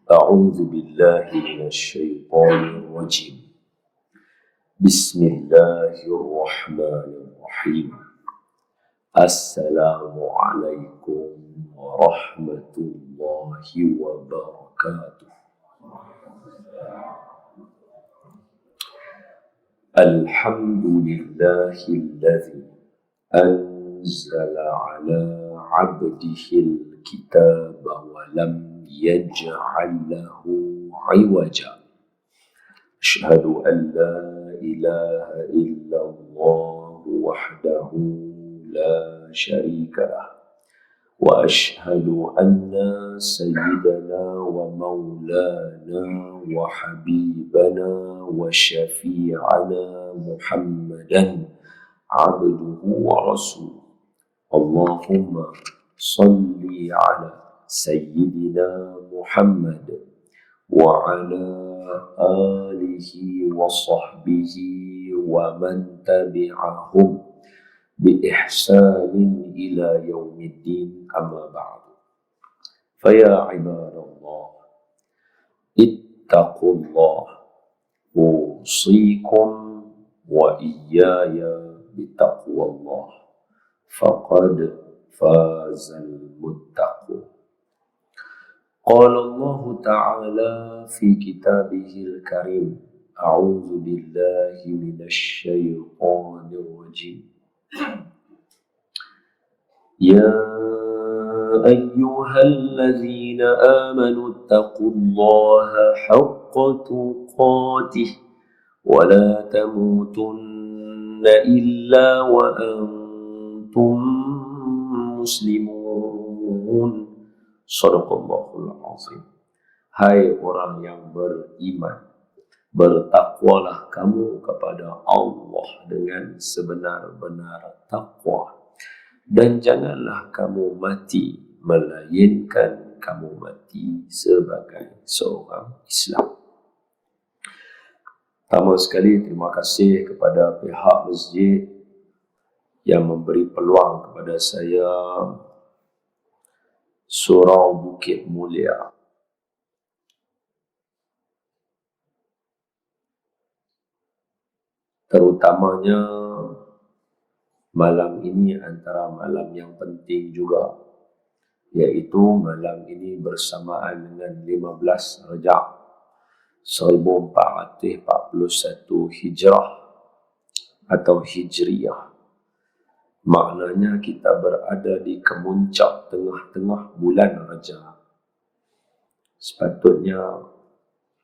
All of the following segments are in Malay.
أعوذ بالله من الشيطان الرجيم. بسم الله الرحمن الرحيم. السلام عليكم ورحمة الله وبركاته. الحمد لله الذي أنزل على عبده الكتاب ولم يجعل له عوجا. أشهد أن لا إله إلا الله وحده لا شريك له، وأشهد أن سيدنا ومولانا وحبيبنا وشفيعنا محمدا عبده ورسوله. اللهم صل على سيدنا محمد وعلى آله وصحبه ومن تبعهم بإحسان إلى يوم الدين. أما بعد، فيا عباد الله اتقوا الله، أوصيكم وإياي بتقوى الله، فقد فاز المتقون. قال الله تعالى في كتابه الكريم: أعوذ بالله من الشيطان الرجيم. يا أيها الذين آمنوا اتقوا الله حق تقاته ولا تموتن إلا وأنتم مسلمون. Shadaqallahul azim. Hai orang yang beriman, bertakwalah kamu kepada Allah dengan sebenar-benar takwa, dan janganlah kamu mati melainkan kamu mati sebagai seorang Islam. Pertama sekali, terima kasih kepada pihak masjid yang memberi peluang kepada saya Surau Bukit Mulia. Terutamanya malam ini antara malam yang penting juga, yaitu malam ini bersamaan dengan 15 Rejab 1441 Hijrah atau Hijriyah. Maknanya kita berada di kemuncak tengah-tengah bulan Rajab. Sepatutnya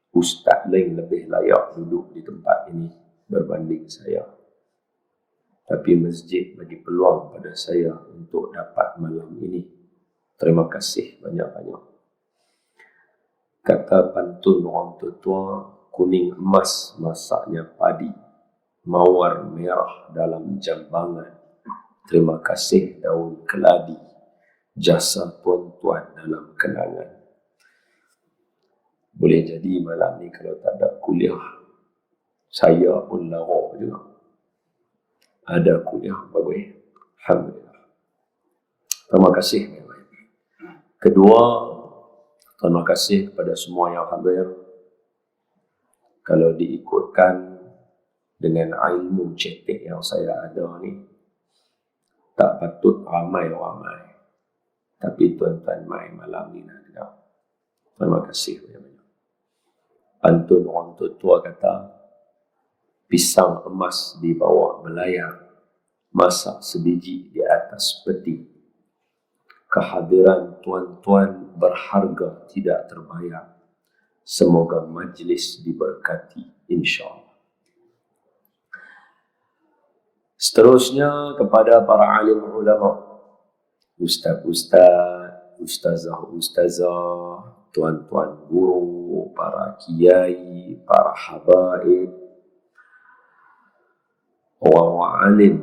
Ustaz lain lebih layak duduk di tempat ini berbanding saya. Tapi masjid bagi peluang pada saya untuk dapat malam ini. Terima kasih banyak-banyak. Kata pantun orang tua, kuning emas masaknya padi, mawar merah dalam jambangan. Terima kasih daun keladi, jasa tuan-tuan dalam kenangan. Boleh jadi malam ni kalau tak ada kuliah, saya pun lara juga. Ada kuliah bagus. Alhamdulillah. Terima kasih. Kedua, terima kasih kepada semua yang hadir. Kalau diikutkan dengan ilmu cetek yang saya ada ni, tak patut ramai-ramai. Tapi tuan-tuan mai malam ni nak dengar. Terima kasih banyak-banyak. Pantun orang tua kata, pisang emas di bawah melayang, masak sebiji di atas peti. Kehadiran tuan-tuan berharga tidak terbayar. Semoga majlis diberkati, insya-Allah. Seterusnya kepada para alim ulama, ustaz-ustaz, ustazah-ustazah, tuan-tuan guru, para kiai, para habaib, orang-orang alim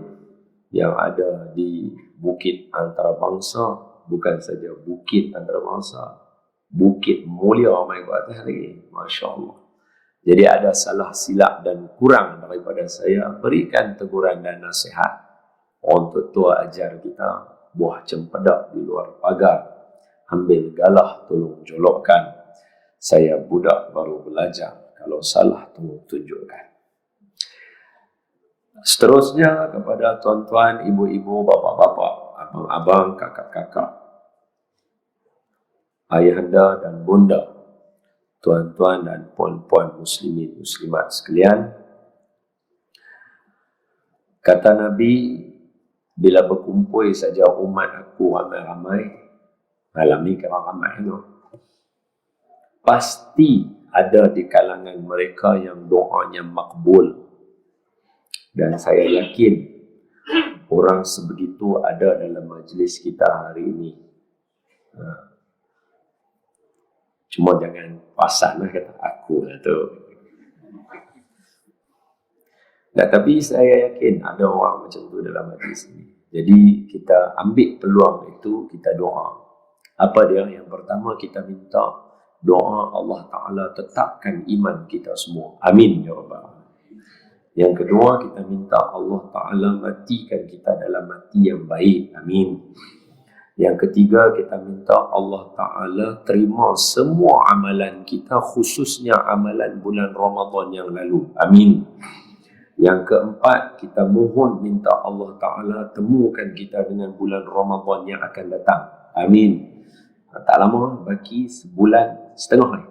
yang ada di Bukit Antarabangsa, bukan saja Bukit Antarabangsa, Bukit Mulia mai ke atas lagi, Masya Allah. Jadi ada salah silap dan kurang daripada saya, berikan teguran dan nasihat. Orang tua ajar kita, buah cempedak di luar pagar, ambil galah tolong jolokkan. Saya budak baru belajar. Kalau salah, tolong tunjukkan. Seterusnya kepada tuan-tuan, ibu-ibu, bapa-bapa, abang-abang, kakak-kakak, ayahanda dan bunda, tuan-tuan dan puan-puan muslimin muslimat sekalian. Kata Nabi, bila berkumpul saja umat aku ramai-ramai, malam ni kan ramai tu, pasti ada di kalangan mereka yang doanya makbul. Dan saya yakin orang sebegitu ada dalam majlis kita hari ini. Cuma jangan pasang lah kata aku lah tu. Nah, tapi saya yakin ada orang macam tu dalam majlis ini. Jadi kita ambil peluang itu, kita doa. Apa dia? Yang pertama kita minta doa Allah Ta'ala tetapkan iman kita semua. Amin ya Rabbal Alamin. Yang kedua, kita minta Allah Ta'ala matikan kita dalam mati yang baik. Amin. Yang ketiga, kita minta Allah Ta'ala terima semua amalan kita, khususnya amalan bulan Ramadan yang lalu. Amin. Yang keempat, kita mohon minta Allah Ta'ala temukan kita dengan bulan Ramadan yang akan datang. Amin. Tak lama, bagi sebulan setengah ni.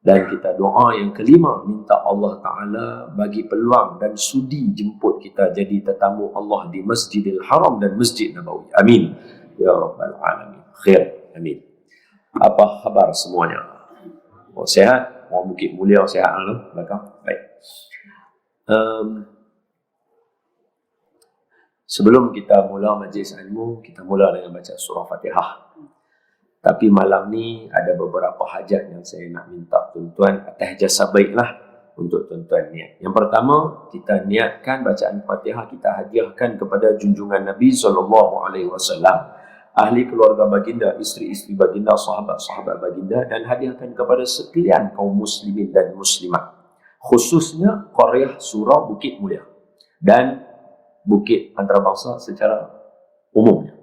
Dan kita doa yang kelima, minta Allah Ta'ala bagi peluang dan sudi jemput kita jadi tetamu Allah di Masjidil Haram dan Masjid Nabawi. Amin. Ya Rabbal Alamin. Khair. Amin. Apa khabar semuanya? Oh, sihat? Orang Bukit Mulia sihat lah. Baik. Sebelum kita mula majlis ilmu, kita mula dengan baca surah Fatihah. Tapi malam ni ada beberapa hajat yang saya nak minta tuan-tuan atas jasa baiklah untuk tuan-tuan niat. Yang pertama, kita niatkan bacaan Fatihah kita hadiahkan kepada junjungan Nabi SAW, ahli keluarga baginda, isteri-isteri baginda, sahabat-sahabat baginda, dan hadiahkan kepada sekalian kaum muslimin dan muslimat. Khususnya Qaryah Surau Bukit Mulia dan Bukit Antarabangsa secara umumnya.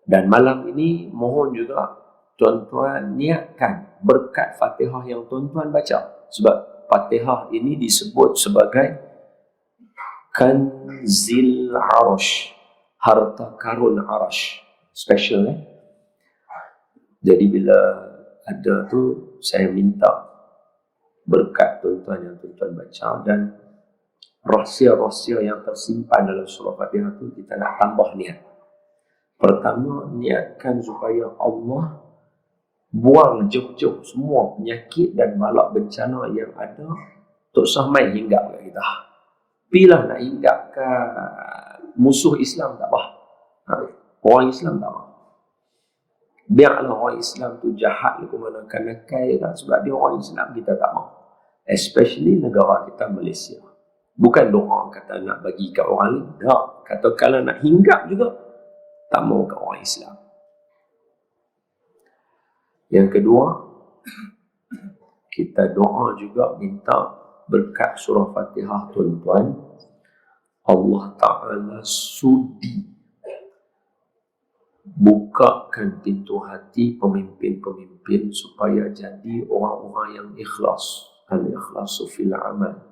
Dan malam ini mohon juga tuan-tuan niatkan berkat Fatihah yang tuan-tuan baca. Sebab Fatihah ini disebut sebagai Kanzil Arash, harta karun Arash. Special Jadi bila ada tu, saya minta berkat tuan-tuan yang tuan-tuan baca dan rahsia-rahsia yang tersimpan dalam surah Fatihah tu kita nak tambah niat. Pertama, niatkan supaya Allah buang jauh-jauh semua penyakit dan malak bencana yang ada. Tak usah main hinggap kat kita. Pilah nak hinggap ke musuh Islam tak apa. Orang Islam tak apa. Biarlah orang Islam tu jahat ke mana kanak-kanak kan, sebab dia orang Islam kita tak mau. Especially negara kita Malaysia. Bukan doa kata nak bagi kat orang lain. Tak. Kata kalau nak hinggap juga tak mau ke orang Islam. Yang kedua, kita doa juga minta berkat surah Fatihah tuan-tuan, Allah Ta'ala sudi bukakan pintu hati pemimpin-pemimpin supaya jadi orang-orang yang ikhlas. Al-ikhlasu fil amal.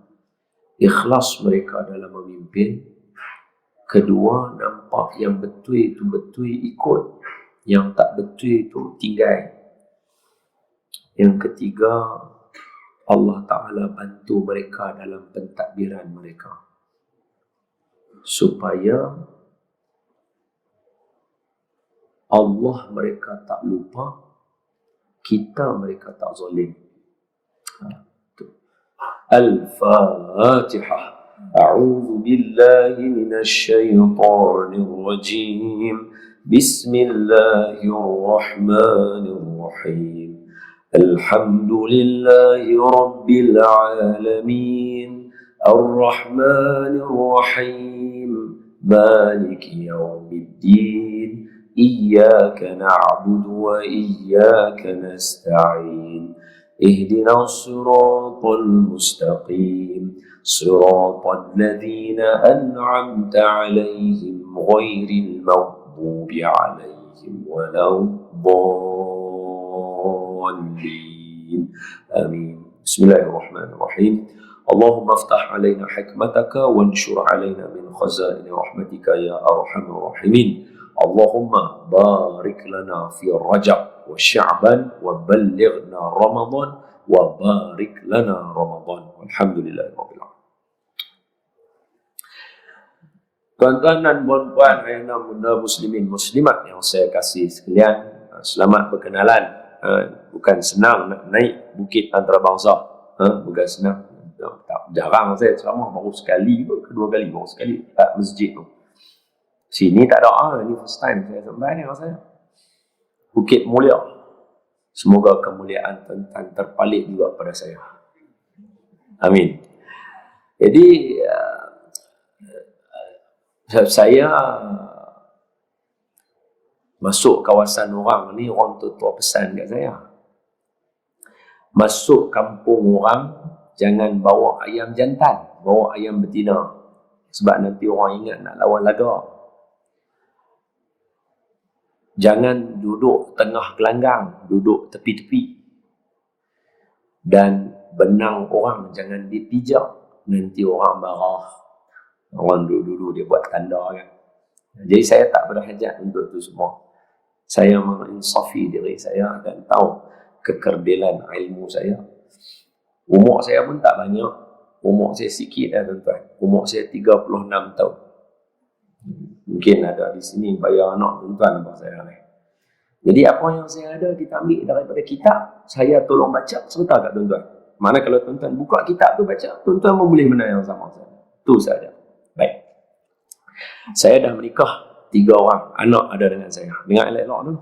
Ikhlas mereka dalam memimpin. Kedua, nampak yang betul itu betul ikut, yang tak betul itu tinggal. Yang ketiga, Allah Ta'ala bantu mereka dalam pentadbiran mereka supaya Allah mereka tak lupa, kita mereka tak zalim. Al-Fatihah. أعوذ بالله من الشيطان الرجيم بسم الله الرحمن الرحيم الحمد لله رب العالمين الرحمن الرحيم مالك يوم الدين إياك نعبد وإياك نستعين اهدنا الصراط المستقيم صراط الذين أنعمت عليهم غير المغضوب عليهم ولا الضالين. آمين. بسم الله الرحمن الرحيم. اللهم افتح علينا حكمتك وانشر علينا من خزائن رحمتك يا أرحم الراحمين. اللهم بارك لنا في رجب وشعبان وبلغنا رمضان وبارك لنا رمضان والحمد لله رب العالمين. Tuan-tuan dan puan-puan, ayah bunda muslimin muslimat yang saya kasih sekalian, selamat berkenalan. Bukan senang nak naik bukit antarabangsa, bukan senang. Jarang saya ceramah, baru sekali ke kedua kali, baru sekali kat masjid tu. Sini tak ada, ni first time saya sampai ni rasanya. Bukit Mulia. Semoga kemuliaan tuan-tuan terpalit juga pada saya. Amin. Jadi saya masuk kawasan orang ni, orang tua pesan kat saya, masuk kampung orang jangan bawa ayam jantan, bawa ayam betina, sebab nanti orang ingat nak lawan laga. Jangan duduk tengah gelanggang, duduk tepi-tepi, dan benang orang jangan dipijak, nanti orang marah. Orang duduk-duduk dia buat tanda kan. Jadi saya tak berhajat untuk itu semua. Saya menginsafi diri saya dan tahu kekerdilan ilmu saya. Umur saya pun tak banyak. Umur saya sikit tuan-tuan. Umur saya 36 tahun. Mungkin ada di sini bayar anak tuan-tuan apa saya ni. Jadi apa yang saya ada kita ambil daripada kitab, saya tolong baca serta kat tuan-tuan. Mana kalau tuan-tuan buka kitab tu baca, tuan-tuan pun boleh benda yang sama saya. Itu saja. Baik. Saya dah menikah 3 orang. Anak ada dengan saya. Dengar elok-elok dulu.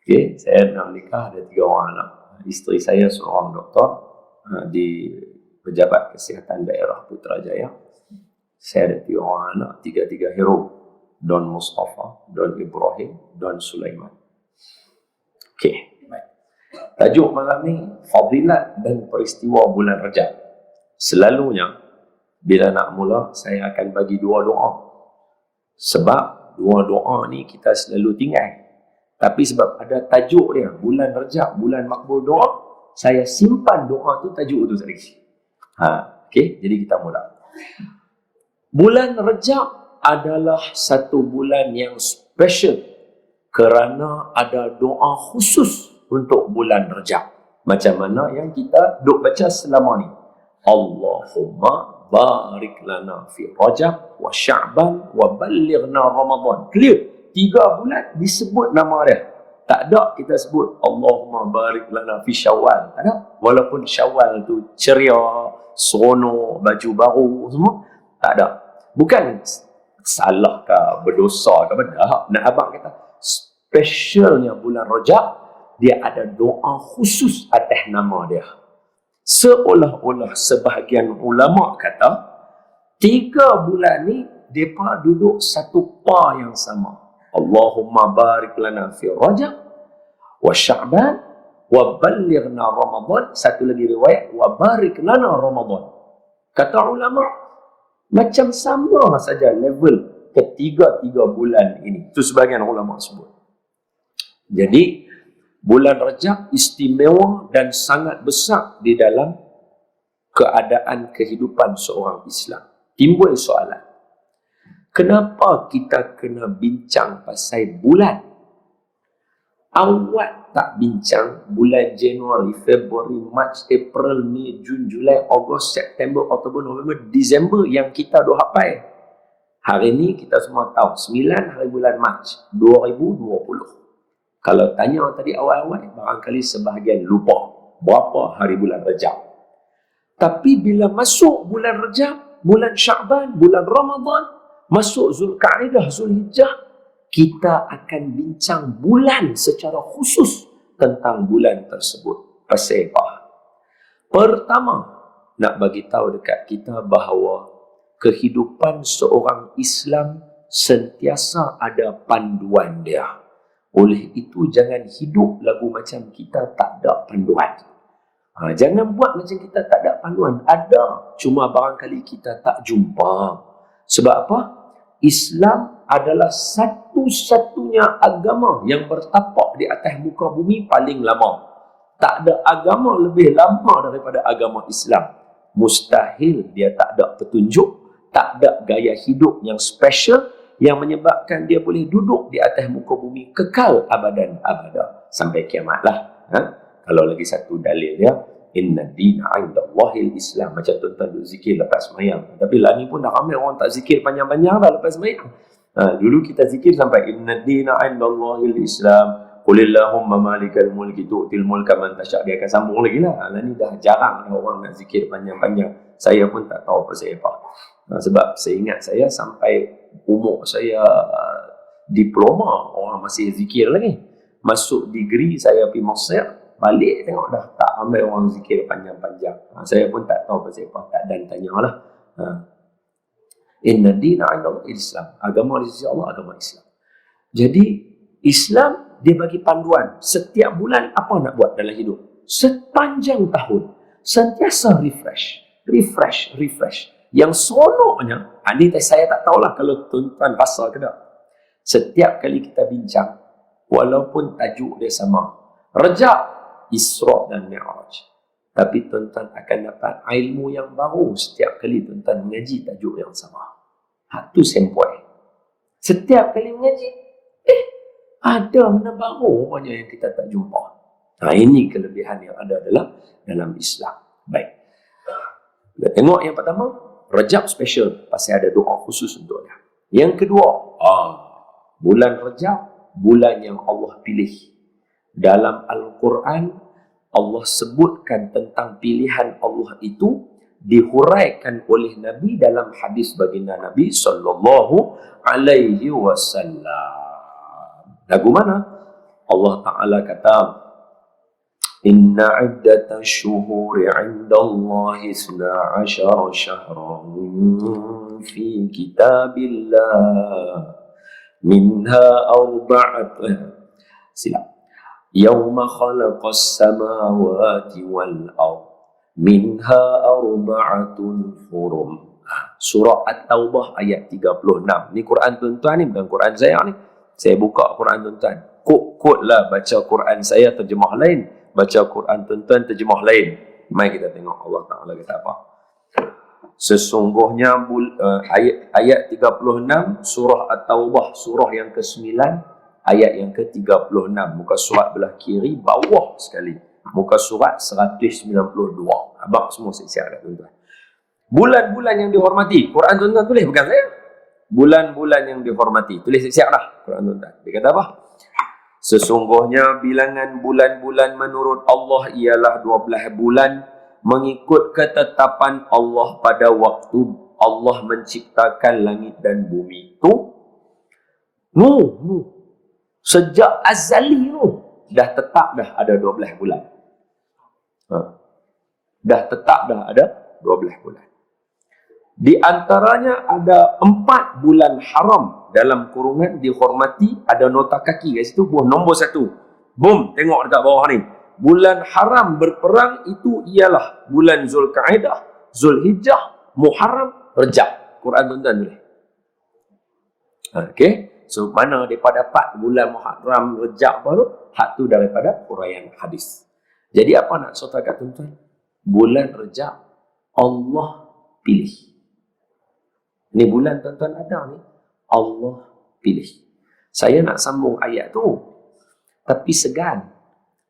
Okay. Saya dah menikah, ada 3 orang anak. Isteri saya seorang doktor di Pejabat Kesihatan Daerah Putrajaya. Saya ada 3 orang anak, 3 hero. Don Mustafa, Don Ibrahim, Don Sulaiman. Okey. Baik. Tajuk malam ni, Fadilat dan Peristiwa Bulan Rajab. Selalunya, bila nak mula, saya akan bagi 2 doa. Sebab 2 doa ni kita selalu tinggal. Tapi sebab ada tajuk dia, bulan Rajab, bulan makbul doa, saya simpan doa tu, tajuk tu sekali. Okey, jadi kita mula. Bulan Rajab adalah satu bulan yang special kerana ada doa khusus untuk bulan Rajab. Macam mana yang kita duk baca selama ni. Allahumma barik lana fi Rajab wa Sya'ban wa balighna Ramadan. Clear. 3 bulan disebut nama dia. Tak ada kita sebut Allahumma barik lana fi Syawal. Tak ada. Walaupun Syawal tu ceria, seronok, baju baru semua, tak ada. Bukan salah ke berdosa ke benda. Nak abang kata specialnya bulan Rajab, dia ada doa khusus atas nama dia. Seolah-olah sebahagian ulama kata 3 bulan ni mereka duduk satu pa yang sama. Allahumma barik lana fi Rajab wa Sya'ban wa balighna Ramadan. Satu lagi riwayat wa barik lana Ramadan. Kata ulama macam sama saja level ketiga-tiga bulan ini. Itu sebahagian ulama sebut. Jadi bulan Rajab istimewa dan sangat besar di dalam keadaan kehidupan seorang Islam. Timbul soalan, kenapa kita kena bincang pasal bulan? Awak tak bincang bulan Januari, Februari, Mac, April, Mei, Jun, Julai, Ogos, September, Oktober, November, Disember yang kita dah hafal. Hari ni kita semua tahu 9 hari bulan Mac 2020. Kalau tanya tadi awal-awal, barangkali sebahagian lupa berapa hari bulan Rajab. Tapi bila masuk bulan Rajab, bulan Sya'ban, bulan Ramadan, masuk Zulkaidah, Zulhijjah, kita akan bincang bulan secara khusus tentang bulan tersebut. Pasal apa? Pertama, nak bagi tahu dekat kita bahawa kehidupan seorang Islam sentiasa ada panduan dia. Oleh itu, jangan hidup lagu macam kita tak ada panduan. Jangan buat macam kita tak ada panduan. Ada, cuma barangkali kita tak jumpa. Sebab apa? Islam adalah satu-satunya agama yang bertapak di atas muka bumi paling lama. Tak ada agama lebih lama daripada agama Islam. Mustahil dia tak ada petunjuk, tak ada gaya hidup yang special yang menyebabkan dia boleh duduk di atas muka bumi kekal abadan abada sampai kiamatlah. Kalau lagi satu dalil dia, inna dina 'indallahil Islam. Macam tuan-tuan duk zikir lepas sembahyang. Tapi lah ni pun dah ramai orang tak zikir panjang-panjang dah lepas sembahyang. Dulu kita zikir sampai inna dina 'indallahil Islam. Qulillahumma malikal mulki tu'til mulka man tasha'. Dia akan sambung lagi lah. Ni dah jarang orang nak zikir panjang-panjang. Saya pun tak tahu pasal apa. Sebab saya ingat saya sampai umur saya diploma, orang masih zikir lagi. Masuk degree saya pergi Mesir, balik tengok dah tak ambil orang zikir panjang-panjang. Saya pun tak tahu pasal apa. Tak dan tanyalah. Inna dina 'indallahil Islam. Agama di sisi Allah, agama Islam. Jadi Islam dia bagi panduan setiap bulan apa nak buat dalam hidup. Sepanjang tahun sentiasa refresh. Yang seronoknya, ini saya tak tahulah kalau tuan-tuan rasa ke tak. Setiap kali kita bincang, walaupun tajuk dia sama, Rejab, Isra dan Mi'raj, tapi tuan-tuan akan dapat ilmu yang baru setiap kali tuan-tuan mengaji tajuk yang sama. Itu sempoi. Setiap kali mengaji, ada benda baru rupanya yang kita tak jumpa. Ini kelebihan yang ada dalam Islam. Baik. Kita tengok yang pertama, Rejab special, pasal ada doa khusus untuk dia. Yang kedua, bulan Rejab, bulan yang Allah pilih. Dalam Al-Quran, Allah sebutkan tentang pilihan Allah itu dihuraikan oleh Nabi dalam hadis baginda Nabi sallallahu alaihi wasallam. Lagu mana? Allah Ta'ala kata, Inna iddata syuhuri indallahi 12 syahran fi kitabillah minha Yawma khalaqas samawati wal ard minha arba'atun hurum. Surah At-Taubah ayat 36. Ni Quran tuan-tuan ni, bukan Quran saya ni. Saya buka Quran tuan-tuan. Kod lah baca Quran saya terjemah lain. Baca Quran tuan-tuan terjemah lain. Mari kita tengok Allah Ta'ala kata apa. Sesungguhnya ayat 36 surah At-Taubah, surah yang ke-9, ayat yang ke-36. Muka surat belah kiri bawah sekali. Muka surat 192. Abang semua siap-siap dah tuan-tuan. Bulan-bulan yang dihormati. Quran tuan-tuan tulis, bukan saya. Bulan-bulan yang dihormati. Tulis siap dah Quran tuan-tuan. Dia kata apa? Sesungguhnya bilangan bulan-bulan menurut Allah ialah 12 bulan mengikut ketetapan Allah pada waktu Allah menciptakan langit dan bumi. Sejak azali dah tetap dah ada 12 bulan. Dah tetap dah ada 12 bulan. Di antaranya ada 4 bulan haram dalam kurungan dihormati, ada nota kaki kat situ, nombor 1. Boom, tengok dekat bawah ni. Bulan haram berperang itu ialah bulan Zulkaidah, Zulhijjah, Muharram, Rejab. Quran tuan-tuan tulis. Okey. So mana daripada 4 bulan Muharram, Rejab baru, hak tu daripada huraian hadis. Jadi apa nak cerita kat tuan-tuan? Bulan Rejab Allah pilih. Ni bulan tuan-tuan ada ni, Allah pilih. Saya nak sambung ayat tu, tapi segan.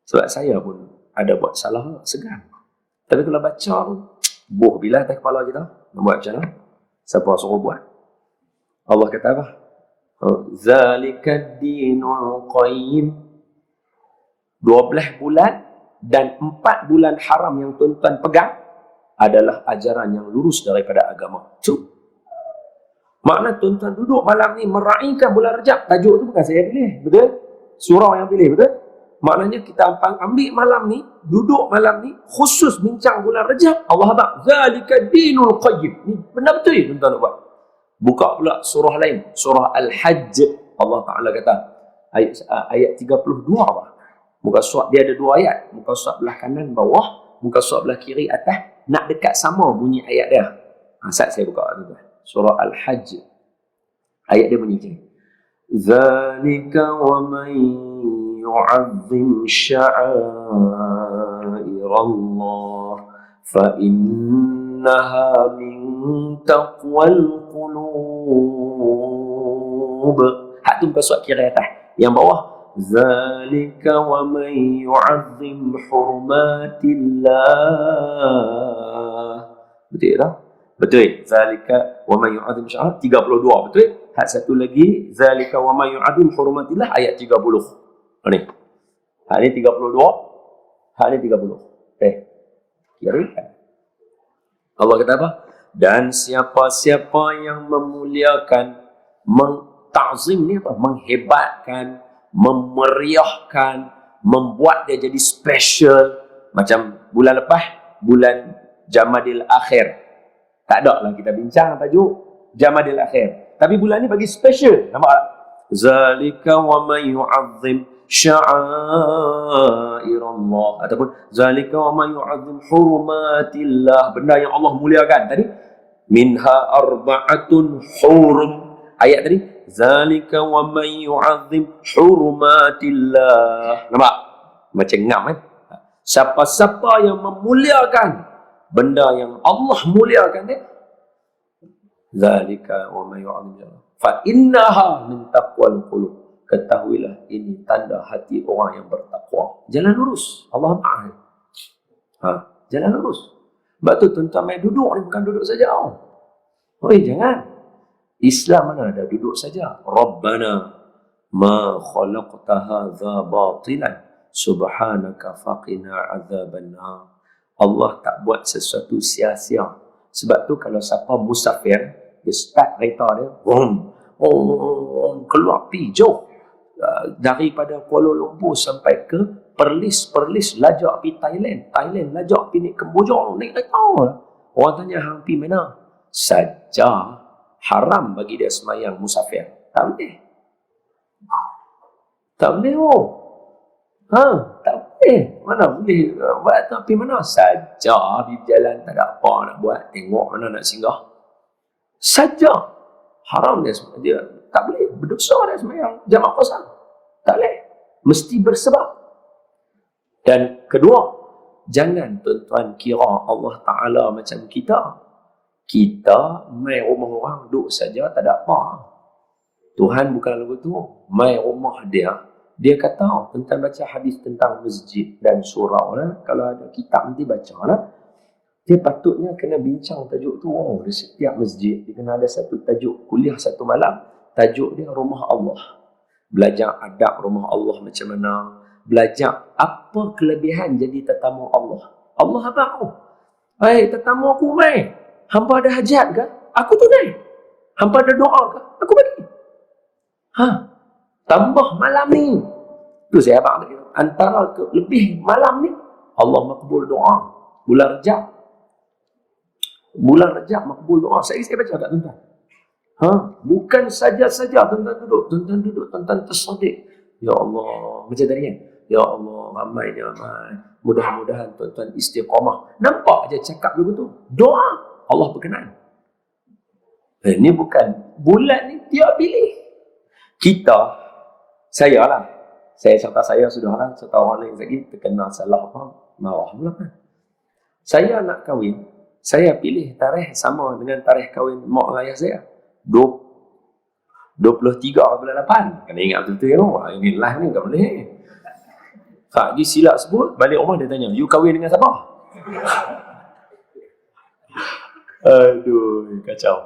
Sebab saya pun ada buat salah, segan. Tapi kalau baca pun, bila atas kepala kita, nak buat macam mana? Siapa suruh buat? Allah kata apa? Zalikad dinul qayyim. 12 bulan dan 4 bulan haram yang tuan-tuan pegang adalah ajaran yang lurus daripada agama. Makna tuan-tuan duduk malam ni meraihkan bulan Rejab. Tajuk tu bukan saya pilih, betul? Surah yang pilih, betul? Maknanya kita ambil malam ni, duduk malam ni, khusus bincang bulan Rejab. Allah kata, Zalika dinul qayyim. Ni benar betul tuan-tuan nak buat. Buka pula surah lain, surah Al-Hajj. Allah Ta'ala kata, ayat 32 apa? Muka surat dia ada 2 ayat. Muka surat belah kanan bawah, muka surat belah kiri atas. Nak dekat sama bunyi ayat dia. Saat saya buka tuan-tuan. Surah Al-Hajj. Ayat dia bunyi macam ni. ذلك ومن يعظم شعائر الله فإنها من تقوى القلوب. Hak tu bukan surat kira atas. Yang bawah, zalika wa man yu'azzim hurumatillah. Betul tak? Betul. Zalika wa man yu'azzim sya'ar 32, betul? Hak satu lagi, zalika wa man yu'azzim hurumatillah ayat 30. Ni. Hak ni 32, hak ni 30. Kira kan? Allah kata apa? Dan siapa-siapa yang memuliakan, ta'zim ni apa? Menghebatkan, memeriahkan, membuat dia jadi special. Macam bulan lepas, bulan Jamadil Akhir. Tak ada lah kita bincang tajuk Jamadil Akhir. Tapi bulan ni bagi special. Nampak tak? Zalika wa man yu'azzim sya'airallah. Ataupun zalika wa man yu'azzim hurumatillah. Benda yang Allah muliakan. Tadi minha arba'atun hurum. Ayat tadi zalika wa man yu'azzim hurumatillah. Nampak? Macam ngam kan? Siapa-siapa yang memuliakan benda yang Allah muliakan dia, zalika wa man yu'azzim fa innaha min taqwal qulub. Ketahuilah ini tanda hati orang yang bertakwa. Jalan lurus. Allah Ta'ala. Jalan lurus. Sebab tu tuan-tuan main duduk ni bukan duduk saja. Oi, jangan. Islam mana ada duduk saja. Rabbana ma khalaqta hadza batilan subhanaka faqina adzabannar. Allah tak buat sesuatu sia-sia. Sebab tu kalau siapa musafir, dia start kereta dia, keluar pergi jauh. Daripada Kuala Lumpur sampai ke Perlis lajak pergi Thailand lajak pergi naik Kemboja, naik kereta. Orang tanya hang pergi mana? Saja haram bagi dia semayang musafir. Tak boleh. Tak boleh. Tak boleh. Mana boleh buat tapi mana? Saja di jalan tak ada apa nak buat, tengok mana nak singgah. Saja haram dia tak boleh, berdosa dia semayang jamak kosong. Tak boleh. Mesti bersebab. Dan kedua, jangan tuan-tuan kira Allah Ta'ala macam kita. Kita main rumah orang duduk saja tak ada apa. Tuhan bukan lagu tu. Main rumah dia. Dia kata, tuan-tuan baca hadis tentang masjid dan surau lah. Kalau ada kitab nanti baca lah. Dia patutnya kena bincang tajuk tu. Di setiap masjid dia kena ada satu tajuk kuliah satu malam. Tajuk dia rumah Allah. Belajar adab rumah Allah macam mana. Belajar apa kelebihan jadi tetamu Allah. Allah abang. Tetamu aku mai. Hampa ada hajat ke? Aku tunai. Hampa ada doa ke? Aku bagi. Tambah malam ni. Tu saya abang tadi. Antara lebih malam ni, Allah makbul doa. Bulan Rejab makbul doa. Saya baca kat tuan-tuan. Bukan saja-saja tuan-tuan duduk, tuan-tuan tersedik. Ya Allah, macam tadi kan? Ya Allah, ramainya ramai. Mudah-mudahan tuan-tuan istiqamah. Nampak je cakap begitu. Doa, Allah berkenan. Ini bukan bulan ni dia pilih. Saya contoh saya sudah lah, contoh orang lain lagi terkena salah apa, marah pula kan. Saya nak kahwin, saya pilih tarikh sama dengan tarikh kahwin mak ayah saya. 23 bulan 8. Kena ingat betul-betul ya. Ini live ni tak boleh. Lagi silap sebut, balik rumah dia tanya, you kahwin dengan siapa? Aduh, kacau.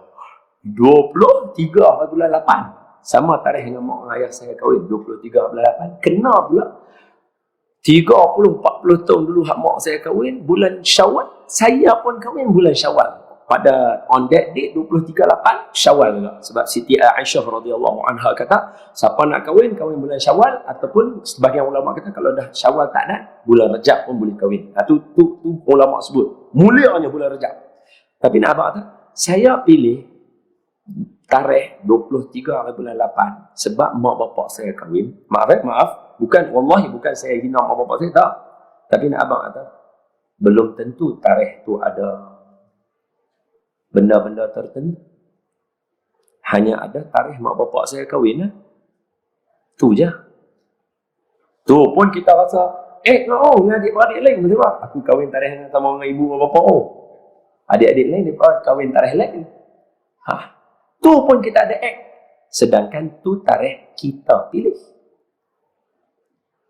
23 bulan 8. Sama tarikh dengan mak ayah saya kahwin. 23 bulan 8. Kena pula 30-40 tahun dulu hak mak saya kahwin, bulan Syawal. Saya pun kahwin bulan Syawal. Pada on that date 23/8 Syawal juga. Sebab Siti Aisyah radhiyallahu anha kata, siapa nak kahwin bulan Syawal, ataupun sebagian ulama kata kalau dah Syawal tak nak, bulan Rejab pun boleh kahwin. Tu ulama sebut. Mulianya bulan Rejab. Tapi nak abang kata, saya pilih tarikh 23 bulan 8 sebab mak bapak saya kahwin. Maaf, wallahi bukan saya hina mak bapak saya, tak. Tapi nak abang kata, belum tentu tarikh tu ada benda-benda tertentu. Hanya ada tarikh mak bapak saya kahwin. Tu je. Tu pun kita rasa, dengan adik-beradik lain. Betul tak? Aku kahwin tarikh sama dengan ibu dan bapa. Adik-adik lain, dia kahwin tarikh lain. Tu pun kita ada Sedangkan tu tarikh kita pilih.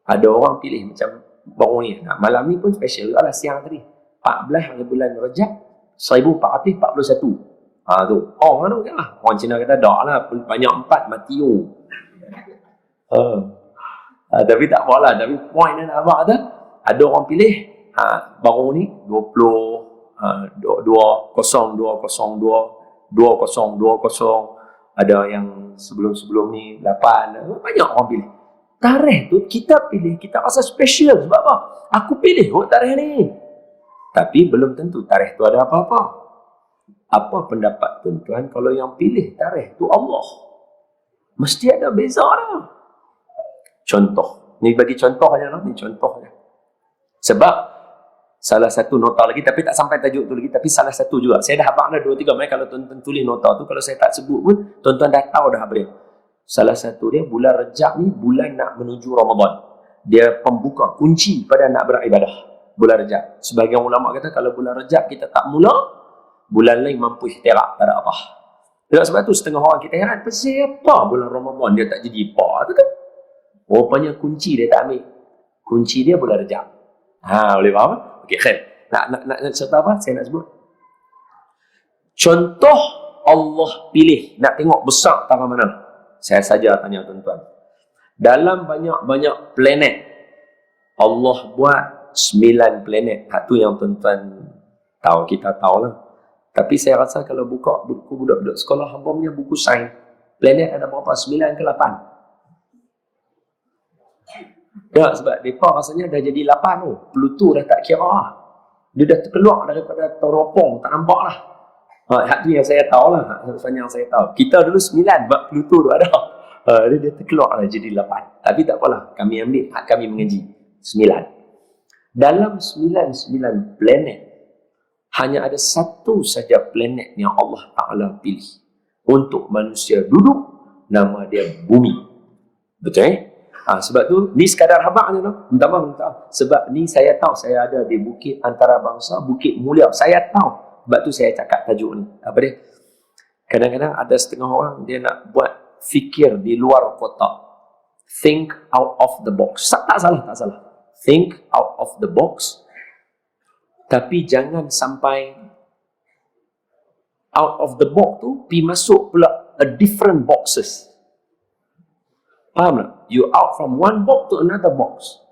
Ada orang pilih macam baru ni. Malam ni pun special lah siang tadi. 14 hari bulan Rejab 1441. Tu. Orang tu kan lah. Orang Cina kata dak lah. Banyak 4 mati tu. Tapi tak apalah. Tapi point yang nak abang tu, ada orang pilih baru ni 20 ada yang sebelum-sebelum ni 8. Banyak orang pilih. Tarikh tu kita pilih, kita rasa special. Sebab apa? Aku pilih tarikh ni. Tapi belum tentu tarikh tu ada apa-apa. Apa pendapat tuan-tuan kalau yang pilih tarikh tu Allah? Mesti ada beza dah. Contoh. Ni bagi contoh aja lah. Ni contoh aja. Sebab salah satu nota lagi, tapi tak sampai tajuk tu lagi, tapi salah satu juga. Saya dah habaq dah 2-3 main kalau tuan-tuan tulis nota tu, kalau saya tak sebut pun, tuan-tuan dah tahu dah apa dia. Salah satu dia, bulan Rejab ni bulan nak menuju Ramadan. Dia pembuka kunci pada nak beribadah. Bulan Rejab. Sebagian ulama kata kalau bulan Rejab kita tak mula, bulan lain mampu ihtirak, tak ada apa. Sebab tu setengah orang kita heran, siapa bulan Ramadan dia tak jadi apa tu kan? Rupanya kunci dia tak ambil. Kunci dia bulan Rejab. Boleh faham? Okey, khair. Nak cerita apa? Saya nak sebut. Contoh Allah pilih. Nak tengok besar tak mana? Saya saja tanya tuan-tuan. Dalam banyak-banyak planet, Allah buat 9 planet. Itu yang tuan-tuan tahu, kita tahu lah. Tapi saya rasa kalau buka buku budak-budak sekolah, hamba punya buku sains, planet ada berapa? 9 ke 8? Tak, sebab mereka rasanya dah jadi 8 tu. Pluto dah tak kira lah. Dia dah terkeluar daripada teropong, tak nampak lah. Hak tu yang saya tahu lah. Hak yang saya tahu. Kita dulu 9, sebab Pluto tu ada. Dia terkeluar lah jadi 8. Tapi tak apalah. Kami ambil, hak kami mengaji. 9. Dalam 9 planet, hanya ada satu saja planet yang Allah Ta'ala pilih untuk manusia duduk, nama dia Bumi. Betul? Sebab tu, ni sekadar habaq je lah. Minta maaf. Sebab ni saya tahu, saya ada di Bukit Antarabangsa, Bukit Mulia. Saya tahu. Sebab tu saya cakap tajuk ni. Apa dia? Kadang-kadang ada setengah orang, dia nak buat fikir di luar kotak. Think out of the box. Tak salah. Think out of the box. Tapi jangan sampai out of the box tu, pergi masuk pula a different boxes. Faham tak? You out from one box to another box.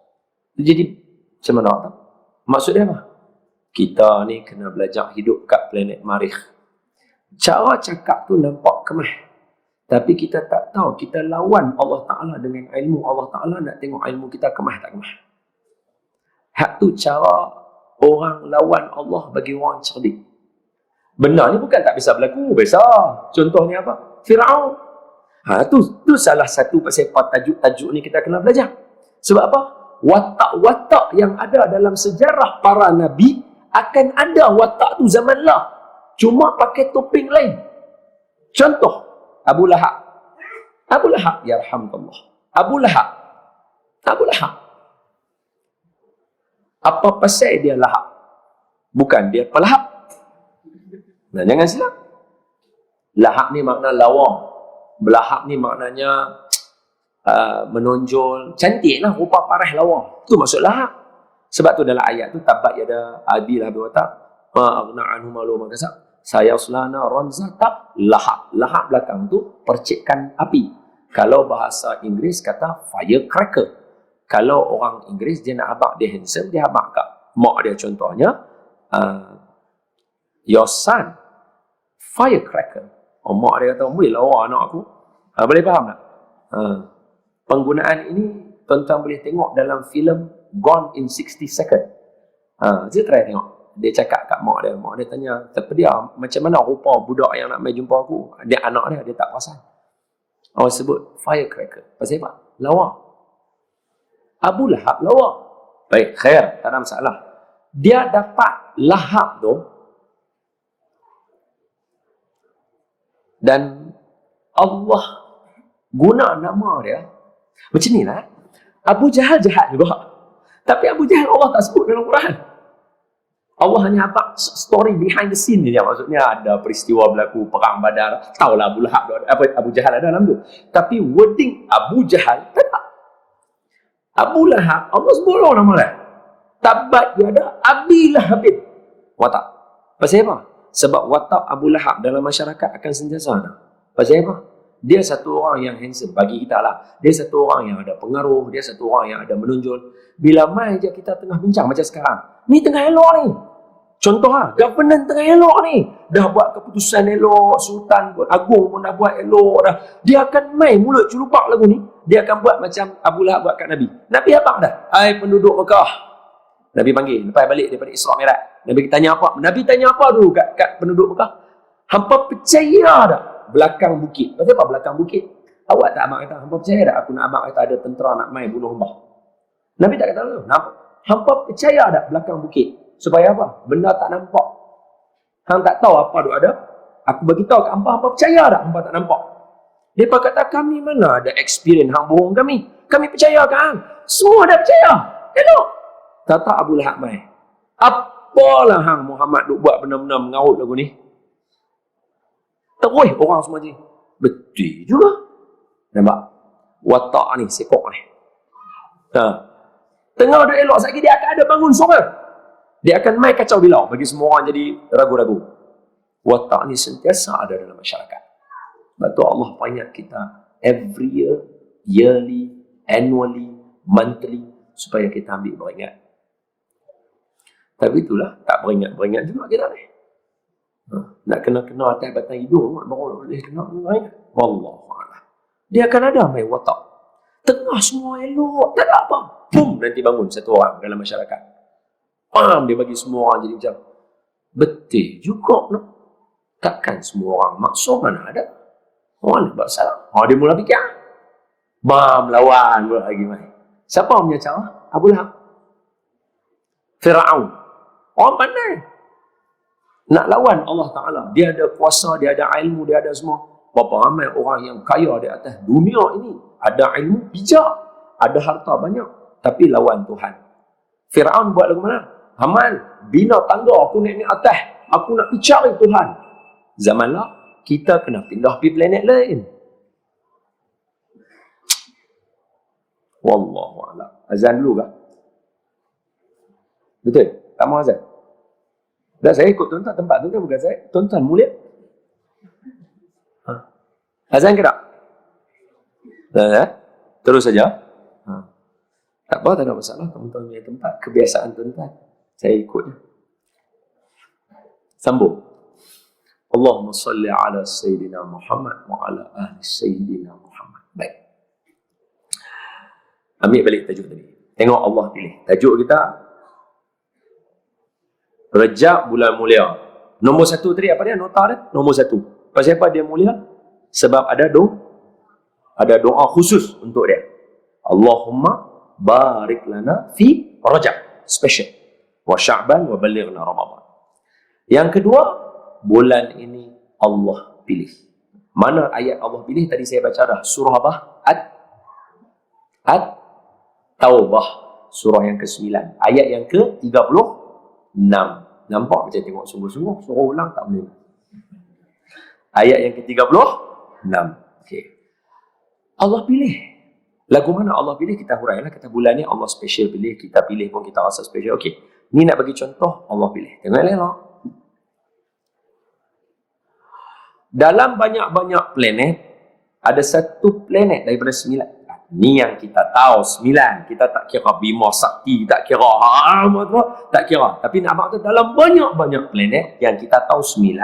Jadi, macam mana tak? Maksud dia apa? Kita ni kena belajar hidup kat planet Marikh. Cara cakap tu nampak kemah. Tapi kita tak tahu, kita lawan Allah Ta'ala dengan ilmu. Allah Ta'ala nak tengok ilmu kita kemah tak kemah. Hak tu cara orang lawan Allah bagi orang cerdik. Benda ni bukan tak bisa berlaku, bisa. Contohnya apa? Fir'aun. Tu salah satu pasal tajuk ni kita kena belajar. Sebab apa? Watak-watak yang ada dalam sejarah para nabi akan ada watak tu zaman lah. Cuma pakai topeng lain. Contoh, Abu Lahab. Ya Rahmatullah. Abu Lahab. Apa pasal dia lahap? Bukan dia pelahap. Nah, jangan silap. Lahap ni makna lawa. Belahap ni maknanya menonjol, cantik lah, rupa parah lawa. Itu maksud lahap. Sebab tu dalam ayat tu, tabat yada abi lahabi wa tab, ma'agna anhu malu makasab, sayaslana ranzata lahap. Lahap belakang tu percikkan api. Kalau bahasa Inggeris kata firecracker. Kalau orang Inggeris dia nak habaq dia handsome, dia habaq kat mak dia contohnya, your son firecracker. Mak dia kata, boleh lawa anak aku. Boleh faham tak? Penggunaan ini tuan-tuan boleh tengok dalam filem Gone in 60 Seconds. Saya try tengok. Dia cakap kat mak dia tanya, terpedia macam mana rupa budak yang nak mai jumpa aku. Dia anak dia tak perasan. Orang sebut firecracker. Pasal apa? Lawa. Abu Lahab lawa. Baik, khair, tak ada masalah. Dia dapat lahap tu, dan Allah guna nama dia Macam ni lah. Abu Jahal jahat juga. Tapi Abu Jahal Allah tak sebut dalam Quran. Allah hanya habaq story behind the scene dia. Maksudnya ada peristiwa berlaku perang Badar. Tahulah Abu Lahab apa Abu Jahal ada dalam tu. Tapi wording Abu Jahal tak ada. Abu Lahab Allah sebut nama dia. Tabat yada Abi Lahabin. Watak. Pasal apa? Sebab watak Abu Lahab dalam masyarakat akan sentiasa ada. Pasal apa? Dia satu orang yang handsome bagi kita lah. Dia satu orang yang ada pengaruh. Dia satu orang yang ada menonjol. Bila mai je kita tengah bincang macam sekarang. Ni tengah elok ni. Contoh lah, government tengah elok ni. Dah buat keputusan elok. Sultan Agung pun dah buat elok dah. Dia akan mai mulut celupak lagu ni. Dia akan buat macam Abu Lahab buat kat Nabi. Nabi apa dah? Hai penduduk Mekah. Nabi panggil. Lepas balik daripada Isra Mi'raj. Nabi tanya apa? Nabi tanya apa dulu kat penduduk Mekah? Hampa percaya tak? Belakang bukit. Pasal apa belakang bukit? Awak tak abang kata, hampa percaya tak aku nak abang kata ada tentera nak mai bunuh hamba? Nabi tak kata tu. Hampa percaya tak belakang bukit? Supaya apa? Benda tak nampak. Hang tak tahu apa tu ada. Aku bagi tahu kat hampa percaya tak hampa tak nampak? Depa kata kami mana ada experience hang bohong kami. Kami percaya kan? Semua dah percaya. Elok. Tata Abu Lahab mai. Apalah hang Muhammad duk buat benda-benda mengarut lagu ni? Terus orang semua je. Betul juga. Nampak? Watak ni, sekok ni. Tengah dia elok sekali dia akan ada bangun suara. Dia akan main kacau bilau bagi semua orang jadi ragu-ragu. Watak ni sentiasa ada dalam masyarakat. Sebab tu Allah peringat kita every year, yearly, annually, monthly supaya kita ambil beringat. Tapi itulah, tak beringat juga kita ni. Nak kena atas batang hidung baru boleh kena beringat. Wallahualam. Dia akan ada main watak. Tengah semua elok, tak ada apa. Boom, nanti bangun satu orang dalam masyarakat. Dia bagi semua orang jadi macam betul juga no? Takkan semua orang maksud mana ada orang buat salah. Dia mula fikir lawan pula lagi mai. Siapa punya cara? Abu Lahab, Firaun. Orang pandai nak lawan Allah Ta'ala. Dia ada kuasa, dia ada ilmu, dia ada semua. Berapa ramai orang yang kaya di atas dunia ini. Ada ilmu bijak, ada harta banyak, tapi lawan Tuhan. Firaun buat lagu mana? Haman, bina tangga, aku naik atas. Aku nak pergi cari Tuhan. Zaman lah, kita kena pindah pergi planet lain. Wallahualam. Azan dulu kah? Betul? Tak mau azan? Dah saya ikut tuan-tuan tempat tu kan bukan saya. Tuan-tuan mulia. Azan ke tak? Terus saja. Tak apa, tak ada masalah. Tuan-tuan punya tempat, kebiasaan tuan-tuan. Saya ikut je. Sambung. Allahumma salli ala Sayyidina Muhammad wa ala ahli Sayyidina Muhammad. Baik. Ambil balik tajuk tadi. Tengok Allah pilih. Tajuk kita Rejab bulan mulia. Nombor satu tadi apa dia? Nota dia? Nombor satu. Pasal apa dia mulia? Sebab ada doa khusus untuk dia. Allahumma barik lana fi Rajab. Special. Wa Sya'ban wa balighna Ramadan. Yang kedua, bulan ini Allah pilih. Mana ayat Allah pilih? Tadi saya baca dah. Surah apa? At-Taubah. Surah yang ke-9. Ayat yang ke-36. Nampak macam tengok sungguh-sungguh. Surah ulang tak boleh. Ayat yang ke-36. Okay. Allah pilih. Lagu mana Allah pilih? Kita hurailah. Kata bulan ni Allah special pilih. Kita pilih pun kita rasa special. Okey. Ni nak bagi contoh. Allah pilih. Tengok elok. Dalam banyak-banyak planet, ada satu planet daripada 9. Ni yang kita tahu 9. Kita tak kira Bima Sakti, tak kira tak kira. Tapi nak maksud dalam banyak-banyak planet yang kita tahu 9,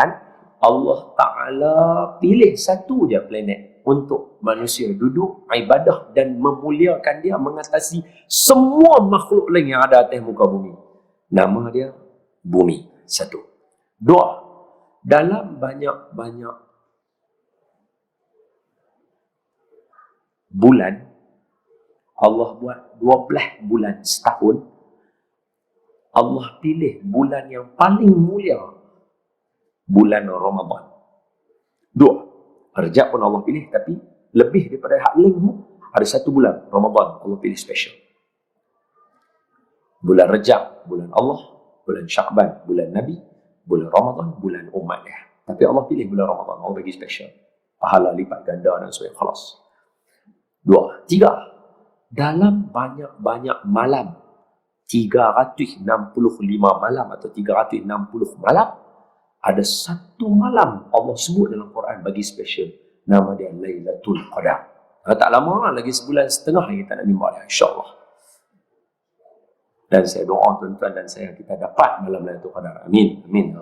Allah Ta'ala pilih satu je planet untuk manusia duduk, ibadah dan memuliakan dia mengatasi semua makhluk lain yang ada atas muka bumi. Nama dia Bumi. Satu. Dua. Dalam banyak-banyak bulan, Allah buat 12 bulan setahun. Allah pilih bulan yang paling mulia, bulan Ramadan. Dua. Rejab pun Allah pilih, tapi lebih daripada hak lain, Ada satu bulan, Ramadan, Allah pilih special. Bulan Rajab, bulan Allah, bulan Syakban, bulan Nabi, bulan Ramadan, bulan umat dia. Tapi Allah pilih bulan Ramadan, Allah bagi special. Pahala lipat ganda dan sebagainya, khalas. 2. 3. Dalam banyak-banyak malam, 365 malam atau 360 malam, ada satu malam Allah sebut dalam Quran bagi special. Nama dia Lailatul Qadar. Tak lama lagi, sebulan setengah kita nak jumpa dia, insyaAllah. Dan saya doa tuan-tuan dan saya kita dapat malam Lailatul Qadar. Amin. Amin.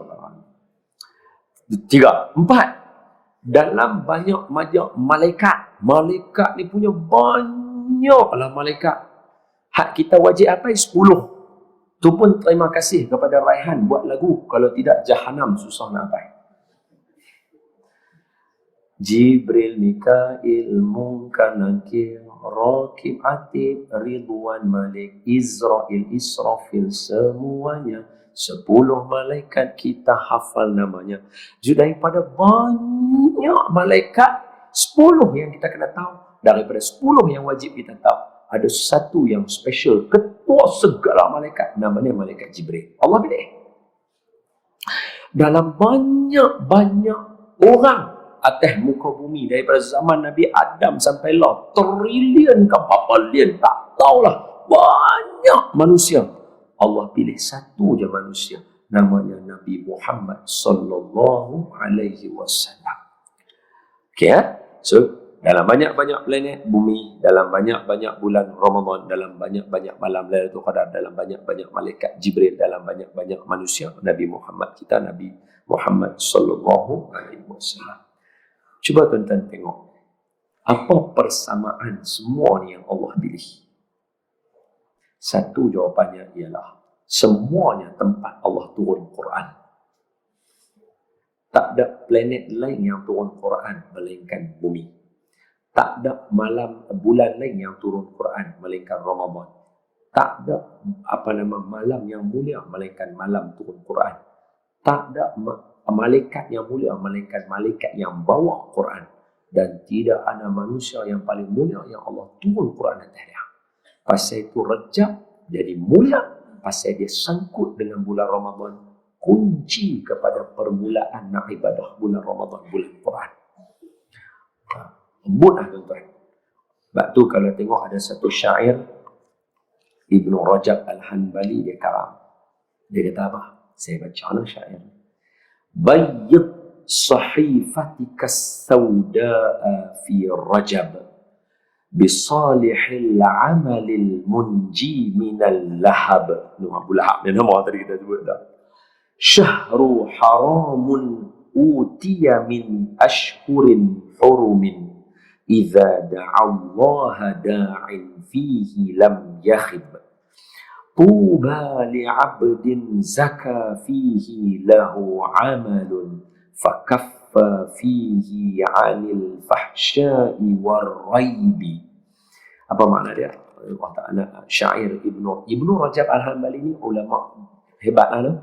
3. 4. Dalam banyak malaikat. Malaikat ni punya banyaklah malaikat. Hak kita wajib apa? 10. Tu pun terima kasih kepada Raihan buat lagu. Kalau tidak, Jahanam susah nak apa. Jibril, Mikail, Munkar, Nakir, Rakib, Atid, Ridwan, Malik, Israel, Israfil, semuanya 10 malaikat kita hafal namanya. Jadi daripada banyak malaikat, 10 yang kita kena tahu. Daripada 10 yang wajib kita tahu, ada satu yang special, ketua segala malaikat, namanya malaikat Jibril. Allah pilih. Dalam banyak-banyak orang atas muka bumi, daripada zaman Nabi Adam sampai lah, trilion ke berapa lian, tak tahulah, banyak manusia. Allah pilih satu je manusia, namanya Nabi Muhammad sallallahu alaihi wasallam. Okay, so dalam banyak-banyak planet bumi, dalam banyak-banyak bulan Ramadan, dalam banyak-banyak malam Lailatul Qadar, dalam banyak-banyak malaikat Jibril, dalam banyak-banyak manusia, Nabi Muhammad kita, Nabi Muhammad sallallahu alaihi wasallam. Cuba tuan-tuan tengok, apa persamaan semua ni yang Allah pilih? Satu jawapannya ialah, semuanya tempat Allah turun Quran. Tak ada planet lain yang turun Quran melainkan bumi. Tak ada bulan lain yang turun Quran melainkan Ramadan. Tak ada malam yang mulia melainkan malam turun Quran. Tak ada malaikat yang mulia melainkan malaikat yang bawa Quran. Dan tidak ada manusia yang paling mulia yang Allah turun Quran atas dia. Pasal itu Rajab jadi mulia, pasal dia sangkut dengan bulan Ramadan, kunci kepada permulaan nak ibadah bulan Ramadan, bulan Quran. Mudah tuan-tuan. Sebab tu kalau tengok ada satu syair Ibnu Rajab Al-Hanbali, dia karam. Dia kata apa? Saya baca lah syair. Bayyid sahifatika sauda'a fi Rajab bisalihil amalil munji minal lahab. Abu Lahab ni nama tadi kita sebut dah. Syahru haramun utiya min ashhurin hurumin idza da'allaha da'in fihi lam yakhib. Tuba li'abdin zaka fihi lahu amalun fakaffa fihi 'anil fahsya'i warraibi. Apa makna dia? Allah Ta'ala, syair Ibnu Rajab Al-Hanbali ni ulama hebat lah.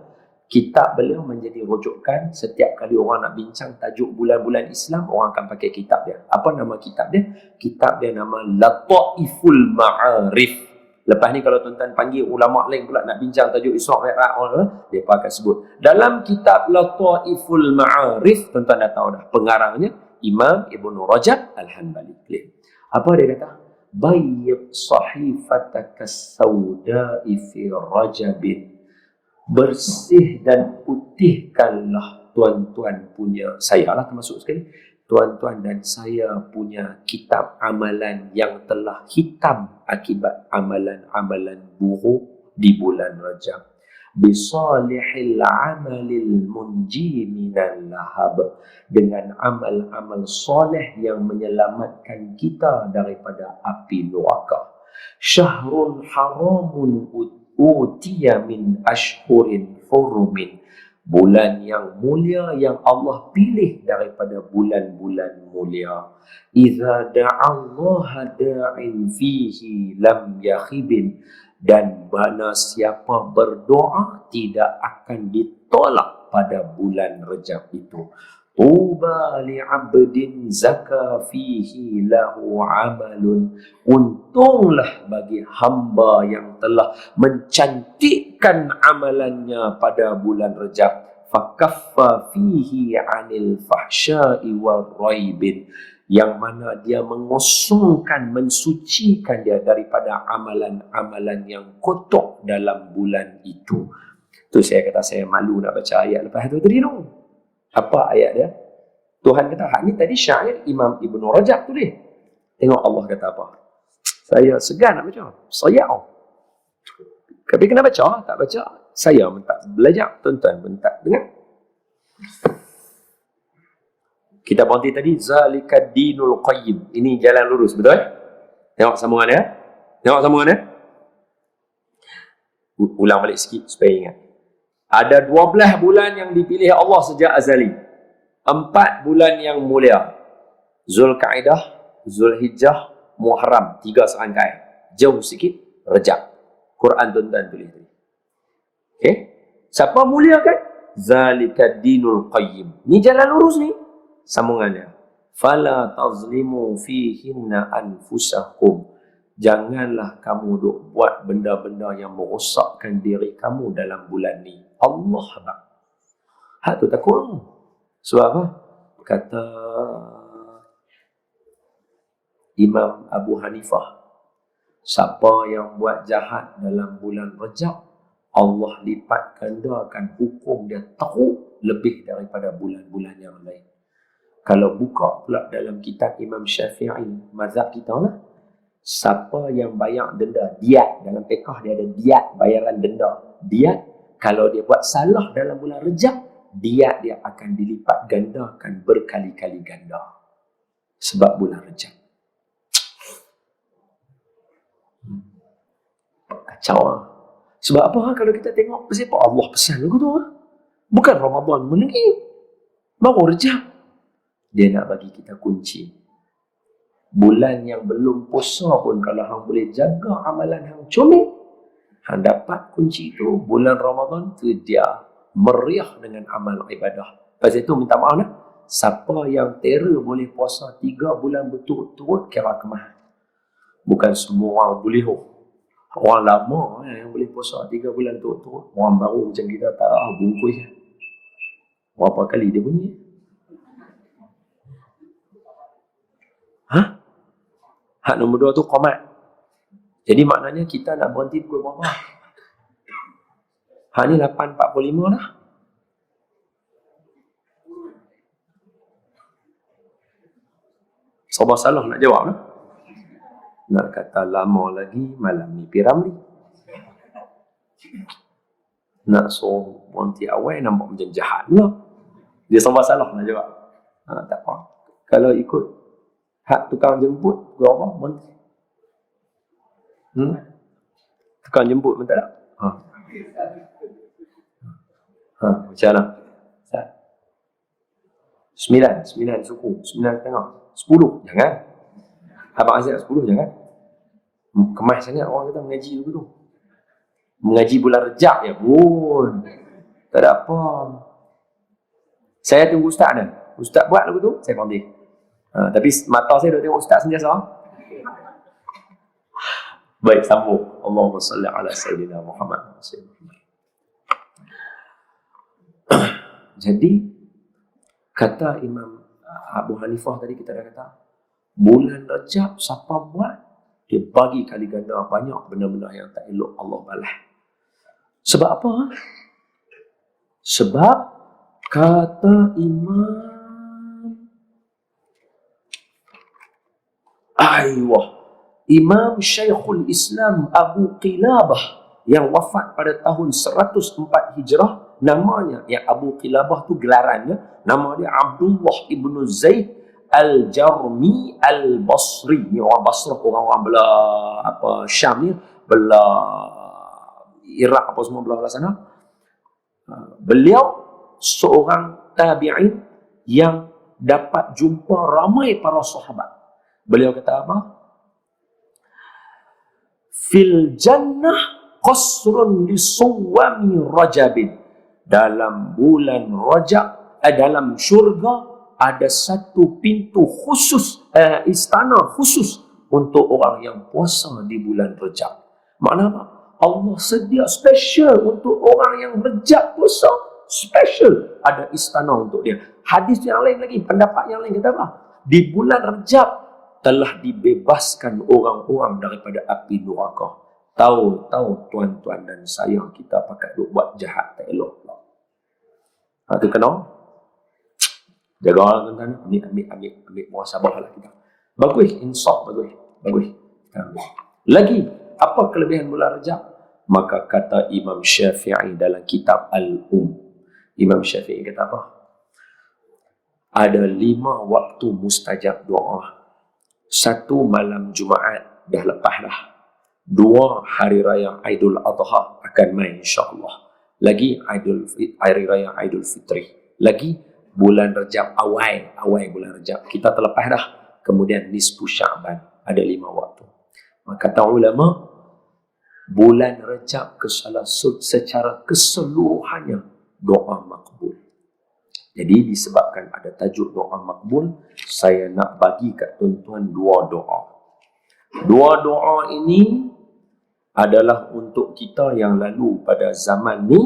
Kitab beliau menjadi rujukan setiap kali orang nak bincang tajuk bulan-bulan Islam, orang akan pakai kitab dia. Apa nama kitab dia? Kitab dia nama Lataiful Ma'arif. Lepas ni kalau tuan-tuan panggil ulama lain pula nak bincang tajuk Isra' Mi'raj, dia akan sebut dalam kitab Lataiful Ma'arif. Tuan-tuan dah tahu dah pengarangnya Imam Ibnu Rajab Al-Hanbali. Apa dia kata? Bayyid sahifataka sauda'i fi Rajabin. Bersih dan putihkanlah tuan-tuan punya, saya lah termasuk sekali, tuan-tuan dan saya punya kitab amalan yang telah hitam akibat amalan-amalan buruk di bulan Rajab. Bisalihil amalil munji minal lahab. Dengan amal-amal soleh yang menyelamatkan kita daripada api neraka. Syahrul haramun utiya min ashhurin hurumin. Bulan yang mulia yang Allah pilih daripada bulan-bulan mulia. Idza da'allaha da'in fihi lam yakhibin. Dan mana siapa berdoa tidak akan ditolak pada bulan Rajab itu. Tuba li'abdin zaka fihi lahu amalun. Untunglah bagi hamba yang telah mencantikkan amalannya pada bulan Rejab. Fakaffa fihi anil fahsya'i wal raibin. Yang mana dia mengosongkan, mensucikan dia daripada amalan-amalan yang kotor dalam bulan itu. Tu saya kata saya malu nak baca ayat lepas tu tadi tu. Apa ayat dia? Tuhan kata, hak ni tadi syair Imam Ibn Rajab tulis. Tengok Allah kata apa. Saya segan nak baca. Saya. Tapi kena baca, tak baca. Saya pun tak belajar, tuan-tuan pun tak dengar. Kita berhenti tadi, Zalika dinul qayyim. Ini jalan lurus, betul? Tengok sambungan dia. Tengok sambungan dia. Ulang balik sikit supaya ingat. Ada 12 bulan yang dipilih Allah sejak azali. 4 bulan yang mulia. Zulkaidah, Zulhijjah, Muharram. 3 serangkai. Jauh sikit, Rejab. Quran tuan-tuan tulis. Okay? Siapa muliakan? Zalika dinul qayyim. Ni jalan lurus ni. Sambungannya. Fala tazlimu fihinna anfusakum. Janganlah kamu duk buat benda-benda yang merosakkan diri kamu dalam bulan ni. Allah bak. Hak tu takut. Sebab apa? Kata Imam Abu Hanifah, siapa yang buat jahat dalam bulan Rejab, Allah lipat gandakan hukum dia teruk lebih daripada bulan-bulan yang lain. Kalau buka pula dalam kitab Imam Syafi'i, mazhab kita lah, siapa yang bayar denda, diat, dalam fiqh dia ada diat, bayaran denda. Diat, kalau dia buat salah dalam bulan Rejab, diat dia akan dilipat gandakan berkali-kali ganda. Sebab bulan Rejab. Kacau lah. Sebab apa kalau kita tengok siapa Allah pesan lagu tu? Bukan Ramadan lagi. Baru Rejab. Dia nak bagi kita kunci. Bulan yang belum puasa pun kalau hang boleh jaga amalan hang comel, hang dapat kunci tu. Bulan Ramadan tu dia meriah dengan amal ibadah. Pasal itu minta maaf lah. Siapa yang terror boleh puasa 3 bulan berturut-turut kira kemah. Bukan semua orang boleh. Orang lama yang boleh puasa 3 bulan turut-turut. Orang baru macam kita tak bungkus. Berapa kali dia bunyi? Hak nombor 2 tu qomat. Jadi maknanya kita nak berhenti pukul berapa? Hak ni 8.45 dah. Sabar salah nak jawab lah. Nak kata lama lagi, malam ni piram ni. Nak suruh berhenti awal, nampak macam jahat lah. Dia sabar salah nak jawab. Tak apa. Kalau ikut hak tukang jemput, berapa? Berhenti. Tukang jemput pun tak ada. Macam mana? 9 suku, 9 setengah, 10, jangan. Abang Aziz 10, jangan. Kemas sangat orang kata mengaji dulu. Mengaji bulan Rejab ya pun. Tak ada apa. Saya tunggu ustaz dah. Ustaz buat lagu tu, saya pandai. Tapi mata saya dah tengok ustaz sentiasa. Baik, sambung. Allahumma salli ala Sayyidina Muhammad. Jadi, kata Imam Abu Hanifah tadi kita dah kata, bulan Rejab siapa buat, dia bagi kali ganda banyak benda-benda yang tak elok Allah balas. Sebab apa? Sebab kata Imam Syekhul Islam Abu Qilabah yang wafat pada tahun 104 Hijrah, namanya yang Abu Qilabah tu gelarannya, nama dia Abdullah ibnu Zaid Al-Jarmi Al-Basri. Ni orang Basrah, orang-orang belah Syam ni, belah Iraq apa semua belah sana. Beliau seorang tabi'in yang dapat jumpa ramai para sahabat. Beliau kata apa? Fil jannah qasrun li suwami Rajabin. Dalam bulan Rajab dalam syurga ada satu pintu khusus, istana khusus untuk orang yang puasa di bulan Rejab. Makna apa? Allah sedia special untuk orang yang Rejab puasa, special ada istana untuk dia. Hadis yang lain lagi, pendapat yang lain kata apa? Di bulan Rejab telah dibebaskan orang-orang daripada api neraka. Tahu tuan-tuan dan sayang kita pakai duk buat jahat tak elok. Itu kena jaga tuan-tuan, ambil muhasabah lah kita. Bagus, insaf bagus. Lagi, apa kelebihan bulan Rejab? Maka kata Imam Syafi'i dalam kitab Imam Syafi'i kata apa? Ada 5 waktu mustajab doa. 1 malam Jumaat dah lepas dah. 2 hari raya Aidul Adha akan main insya-Allah. Lagi hari raya Aidul Fitri. Lagi bulan Rejab awal bulan Rejab kita terlepas dah. Kemudian nisfu Sya'ban, ada 5 waktu. Maka kata ulama, bulan Rejab secara keseluruhannya doa makbul. Jadi disebabkan ada tajuk doa makbul, saya nak bagi kat tuan-tuan 2 doa. 2 doa ini adalah untuk kita yang lalu pada zaman ni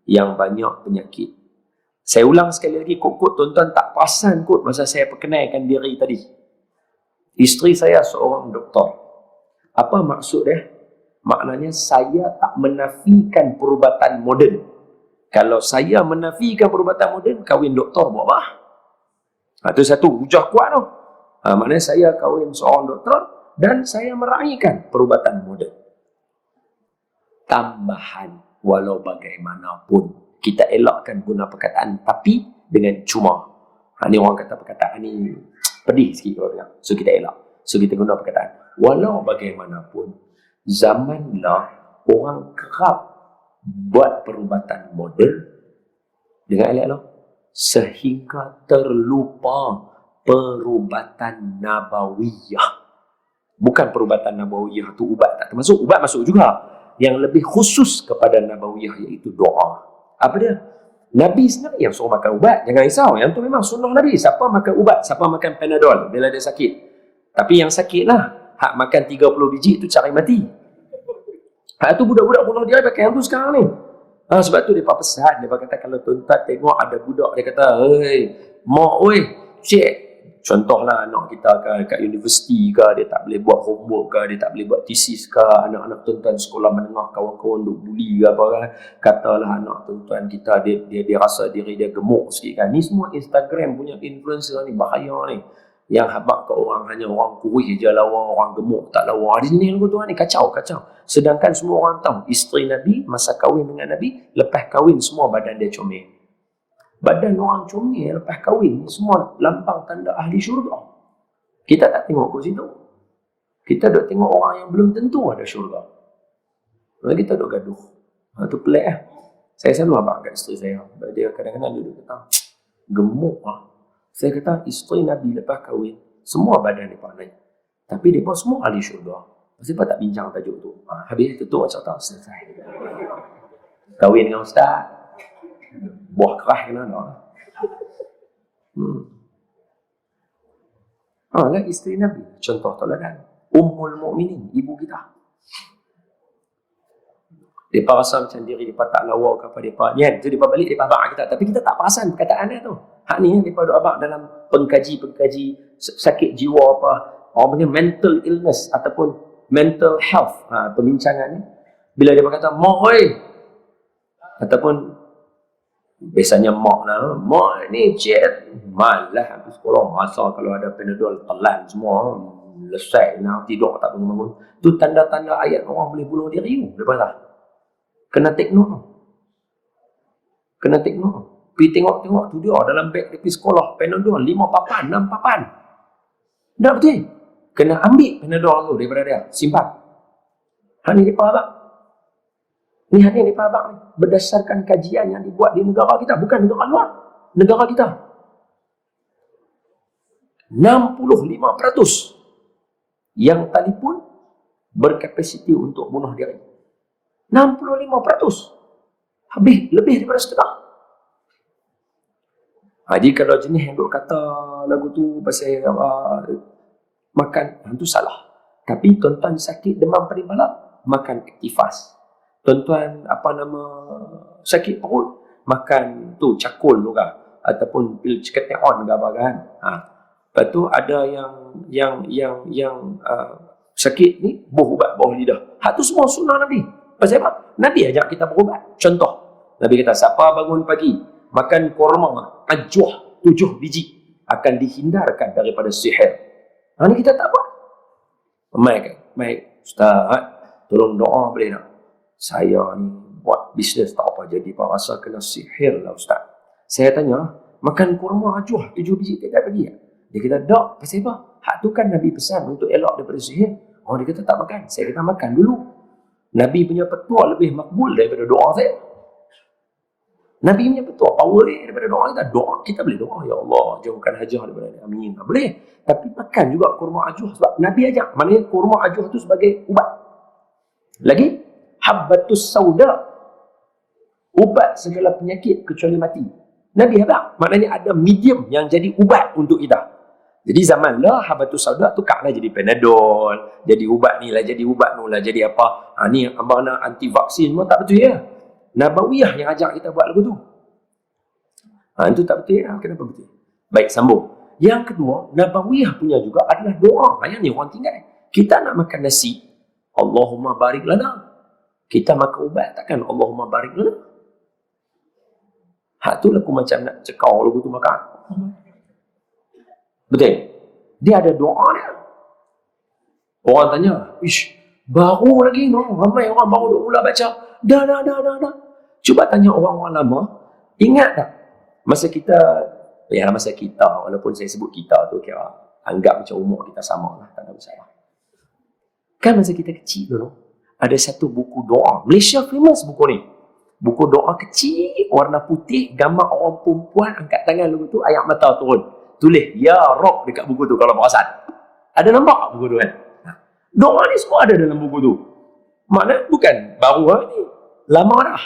yang banyak penyakit. Saya ulang sekali lagi, kot tuan-tuan tak perasan kot masa saya perkenalkan diri tadi. Isteri saya seorang doktor. Apa maksud dia? Maknanya saya tak menafikan perubatan moden. Kalau saya menafikan perubatan moden, kahwin doktor buat apa? Itu satu, hujah kuat tu. Maknanya saya kahwin seorang doktor dan saya meraihkan perubatan moden. Tambahan, walau bagaimanapun kita elakkan guna perkataan tapi dengan cuma. Ni orang kata perkataan ni pedih sikit kalau dengar. So kita elak. So kita guna perkataan walau bagaimanapun. Zamanlah orang kerap buat perubatan moden dengan elok sehingga terlupa perubatan nabawiyah. Bukan perubatan nabawiyah tu ubat tak termasuk, ubat masuk juga. Yang lebih khusus kepada nabawiyah iaitu doa. Apa dia? Nabi sendiri yang suruh makan ubat. Jangan risau, yang tu memang sunnah Nabi. Siapa makan ubat, siapa makan Panadol bila dia sakit. Tapi yang sakit lah, hak makan 30 biji itu cari mati. Hak tu budak-budak bunuh dia pakai yang tu sekarang ni. Sebab tu dia pesan, dia kata kalau tuan-tuan tengok ada budak, dia kata, "Hei, mak oi, cik." Contohlah anak kita kat universiti ke, dia tak boleh buat homework ke, dia tak boleh buat thesis ke, anak-anak tuan-tuan sekolah menengah, kawan-kawan duk bully ke apa kan. Katalah anak tuan-tuan kita, dia rasa diri dia gemuk sikit kan. Ni semua Instagram punya influencer ni, bahaya ni. Yang habaq ke orang, hanya orang kurus je lawa, orang gemuk tak lawa. Di sini tuan ni kacau. Sedangkan semua orang tahu, isteri Nabi, masa kahwin dengan Nabi, lepas kahwin semua badan dia comel. Badan orang comel lepas kahwin ni semua lambang tanda ahli syurga. Kita tak tengok ke situ. Kita duk tengok orang yang belum tentu ada syurga. Lalu kita duk gaduh. Itu pelik lah. Saya selalu abang kat isteri saya. Dia kadang-kadang duduk kata, gemuk lah. Saya kata, isteri Nabi lepas kahwin, semua badan dia naik. Tapi dia pun semua ahli syurga. Kenapa tak bincang tajuk tu? Habis tutup macam tak selesai. Kahwin dengan ustaz. Buah kerah kena tak? Lah isteri Nabi. Contoh teladan. Ummul Mukminin, ibu kita. Mereka rasa macam diri mereka tak lawa ke apa mereka. Ni kan, so mereka balik, mereka abang kita. Tapi kita tak perasan perkataan dia tu. Hak ni, mereka duk abang dalam pengkaji sakit jiwa apa. Orang punya mental illness ataupun mental health. Pembincangan ni. Bila dia kata, "Mak oi." Ataupun biasanya mak lah, "Mak ni cik malah habis sekolah masa kalau ada Panadol telan semua lesai nak tidur tak bangun-bangun." Tu tanda-tanda ayat orang boleh bunuh diri. Lepas dah kena take note. Pergi tengok tu dia dalam beg dia pergi sekolah Panadol 5 papan 6 papan. Tak betul. Kena ambil Panadol tu daripada dia, simpan. Ni dia abang. Ni abang ni. Berdasarkan kajian yang dibuat di negara kita. Bukan negara luar. Negara kita. 65% yang telefon berkapasiti untuk bunuh diri. 65%. Habis lebih daripada setengah. Jadi kalau jenis yang duk kata lagu tu pasal makan, itu salah. Tapi tuan-tuan sakit demam paling malam, makan Actifast. Tuan-tuan sakit perut, makan tu cakul tu kan, ataupun pil ciketeon ke apa kan. Lepas tu ada yang sakit ni berubat bawah lidah. Hak tu semua sunnah Nabi. Pasal apa? Nabi ajak kita berubat. Contoh, Nabi kata siapa bangun pagi makan korma ajwah 7 biji akan dihindarkan daripada sihir. Ni kita tak buat. Baik, Ustaz, tolong doa boleh tak? Saya ni buat bisnes tak apa jadi, pak rasa kena sihir lah Ustaz. Saya tanya, makan kurma ajwah 7 biji tak bagi tak? Dia kata, tak, pasal apa? Hak tu kan Nabi pesan untuk elok daripada sihir. Dia kata tak makan. Saya kata makan dulu. Nabi punya petua lebih makbul daripada doa saya. Nabi punya petua power daripada doa kita. Doa kita boleh doa, ya Allah jauhkan hajah daripada ni. Amin. Boleh. Tapi makan juga kurma ajwah sebab Nabi ajak. Maknanya kurma ajwah tu sebagai ubat. Lagi, habbatus sauda, ubat segala penyakit kecuali mati. Nabi habaq. Maknanya ada medium yang jadi ubat untuk kita. Jadi zaman lah habbatus sauda tu kak lah jadi Panadol, jadi ubat ni lah, jadi ubat nu lah, jadi apa. Ni mana anti vaksin semua tak betul ya. Nabawiyah yang ajak kita buat lagu tu. Itu tak betul ya. Kenapa betul? Baik, sambung. Yang kedua, Nabawiyah punya juga adalah doa. Yang ni orang tinggal. Kita nak makan nasi, Allahumma barik lana. Kita makan ubat, takkan Allahumma barik lana. Tu lagu macam nak cekau lagu tu makan. Betul? Dia ada doa dia. Orang tanya, ish, baru lagi no, ramai orang baru duk mula baca. Dah. Cuba tanya orang-orang lama, ingat tak? Masa kita, walaupun saya sebut kita tu kira anggap macam umur kita sama lah, tak ada masalah. Kan masa kita kecil dulu, ada satu buku doa. Malaysia famous buku ni. Buku doa kecil, warna putih, gambar orang perempuan, angkat tangan lagu tu, ayat mata turun. Tulis, Ya Rob dekat buku tu kalau perasan. Ada nampak tak buku tu kan? Doa ni semua ada dalam buku tu. Maknanya bukan baru hari ni. Lama dah.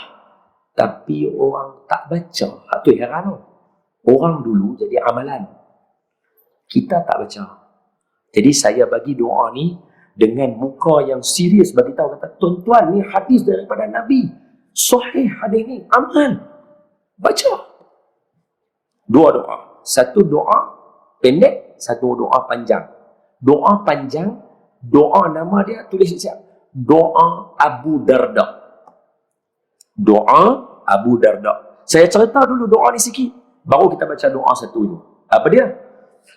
Tapi orang tak baca. Itu heran tu. Orang dulu jadi amalan. Kita tak baca. Jadi saya bagi doa ni dengan muka yang serius bagi tahu kata, tuan-tuan ni hadis daripada Nabi. Sahih hadis ni, amal. Baca. Dua doa. Satu doa pendek, satu doa panjang. Doa panjang, doa nama dia tulis siap. Doa Abu Darda. Doa Abu Darda. Saya cerita dulu doa ni sikit, baru kita baca doa satu ni. Apa dia?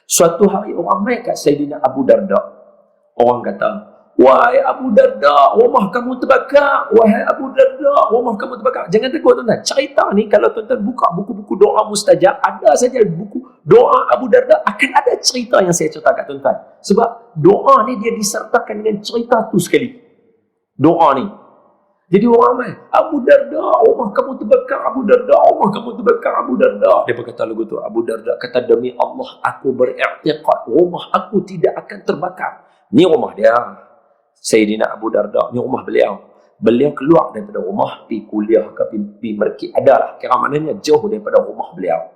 Suatu hari orang mai kat Sayyidina Abu Darda. Orang kata, wahai Abu Darda, rumah kamu terbakar. Wahai Abu Darda, rumah kamu terbakar. Jangan takut tuan-tuan. Cerita ni kalau tuan-tuan buka buku-buku doa mustajab, ada saja buku doa Abu Darda, akan ada cerita yang saya cerita kat tuan-tuan. Sebab doa ni dia disertakan dengan cerita tu sekali. Doa ni. Jadi orang ramai, Abu Darda, rumah kamu terbakar, Abu Darda, rumah kamu terbakar, Abu Darda. Dia berkata lagu tu, Abu Darda kata, demi Allah aku beriktikad, rumah aku tidak akan terbakar. Ni rumah dia. Sayyidina Abu Darda, ni rumah beliau. Beliau keluar daripada rumah, pergi kuliah ke pergi merkit. Adalah, kira maknanya jauh daripada rumah beliau.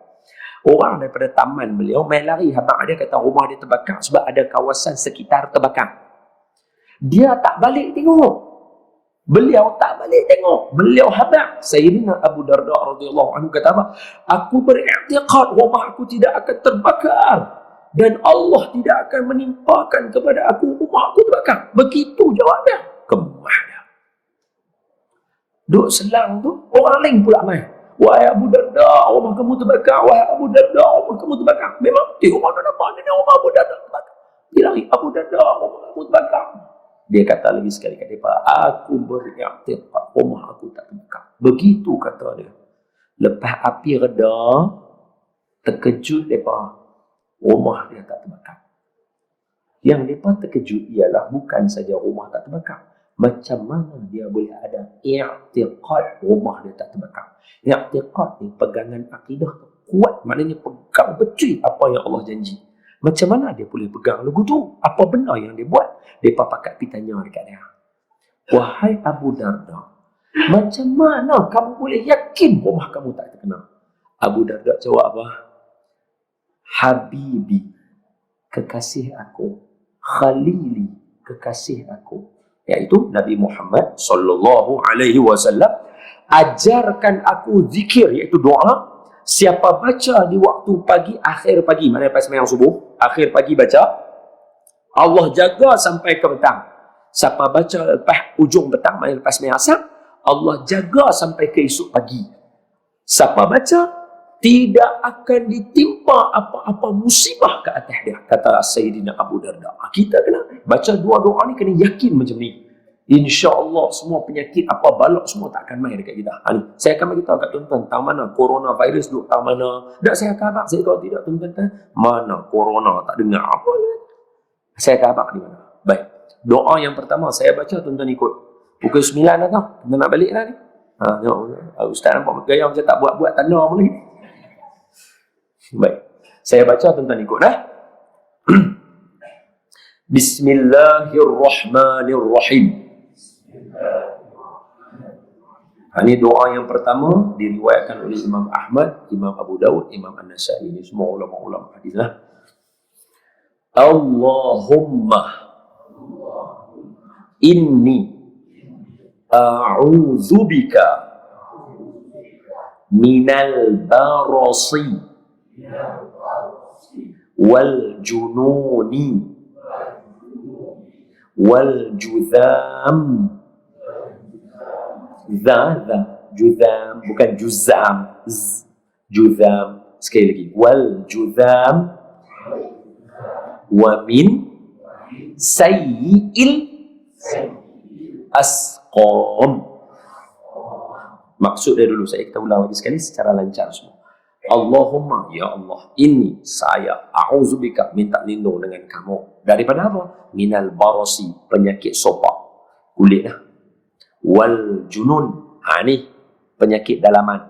Orang daripada taman beliau main lari. Habang dia kata rumah dia terbakar sebab ada kawasan sekitar terbakar. Dia tak balik tengok. Beliau tak balik tengok. Beliau habaq. Sayyidina Abu Darda radhiyallahu anhu kata apa? Aku beriktikad rumah aku tidak akan terbakar. Dan Allah tidak akan menimpakan kepada aku rumah aku terbakar. Begitu jawabnya. Kemah dia. Duk selang tu, orang lain pula main. Wahai Abu Darda, rumah kamu terbakar. Wahai Abu Darda, rumah kamu terbakar. Memang orang nak nampak ni rumah Abu Darda terbakar. Dia lari, Abu Darda, rumah kamu terbakar. Dia kata lagi sekali kat dia, aku beriktikad rumah aku tak terbakar. Begitu kata dia. Lepas api reda, terkejut mereka, rumah dia tak terbakar. Yang mereka terkejut ialah bukan saja rumah tak terbakar. Macam mana dia boleh ada i'tiqad rumah dia tak terbakar. I'tiqad ni pegangan akidah kuat, maknanya pegang betul apa yang Allah janji. Macam mana dia boleh pegang lagu tu? Apa benar yang dia buat? Mereka pakat pergi tanya dekat dia. Wahai Abu Darda, macam mana kamu boleh yakin rumah kamu tak terkena? Abu Darda jawab apa? Habibi, kekasih aku. Khalili, kekasih aku. Iaitu Nabi Muhammad sallallahu alaihi wasallam ajarkan aku zikir, iaitu doa. Siapa baca di waktu pagi, akhir pagi, mana lepas sembahyang subuh, akhir pagi baca, Allah jaga sampai ke petang. Siapa baca lepas ujung petang, mana lepas sembahyang asar, Allah jaga sampai ke esok pagi. Siapa baca, tidak akan ditimpa apa-apa musibah ke atas dia, kata Sayyidina Abu Darda. Kita kena baca dua doa ni, kena yakin macam ni. InsyaAllah semua penyakit apa balak semua tak akan main dekat kita. Ni, saya akan beritahu kat tuan-tuan tang mana coronavirus duduk tang mana. Tak, saya akan abang, saya kalau tidak tuan-tuan, mana corona tak dengar apa ni. Saya akan abang di mana. Baik, doa yang pertama saya baca, tuan-tuan ikut. Pukul 9 dah tau, kita nak balik dah ni. Tengok, Ustaz nampak gaya macam tak buat-buat tanda pun lagi. Baik, saya baca, tuan-tuan ikut dah. Bismillahirrahmanirrahim. Ini doa yang pertama diriwayatkan oleh Imam Ahmad, Imam Abu Dawud, Imam An-Nasai. Ini semua ulama-ulama hadis lah. Allahumma inni a'udzubika minal barasi wal jununi wal juzam. Juzam, bukan juzam. Juzam. Sekali lagi. Wal juzam wa min sayyi'il asqam. Maksud dia dulu, kita ulang lagi sekali secara lancar semua. Allahumma, ya Allah, ini saya a'udzubika, minta lindung dengan kamu daripada apa? Minal barasi, penyakit sopak kulit lah. Wal junun, ni penyakit dalaman,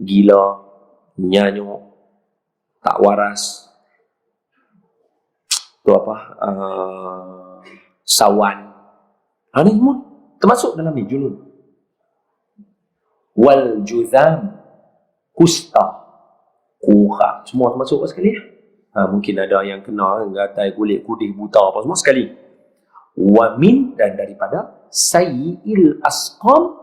gila, nyanyuk, tak waras, tu apa, sawan, ni semua termasuk dalam ni, junun. Wal juzam, kusta, kuha, semua termasuk sekali. Mungkin ada yang kena gatai kulit, kudih, buta, apa semua sekali. Wa min, dan daripada sayyi'il asqam.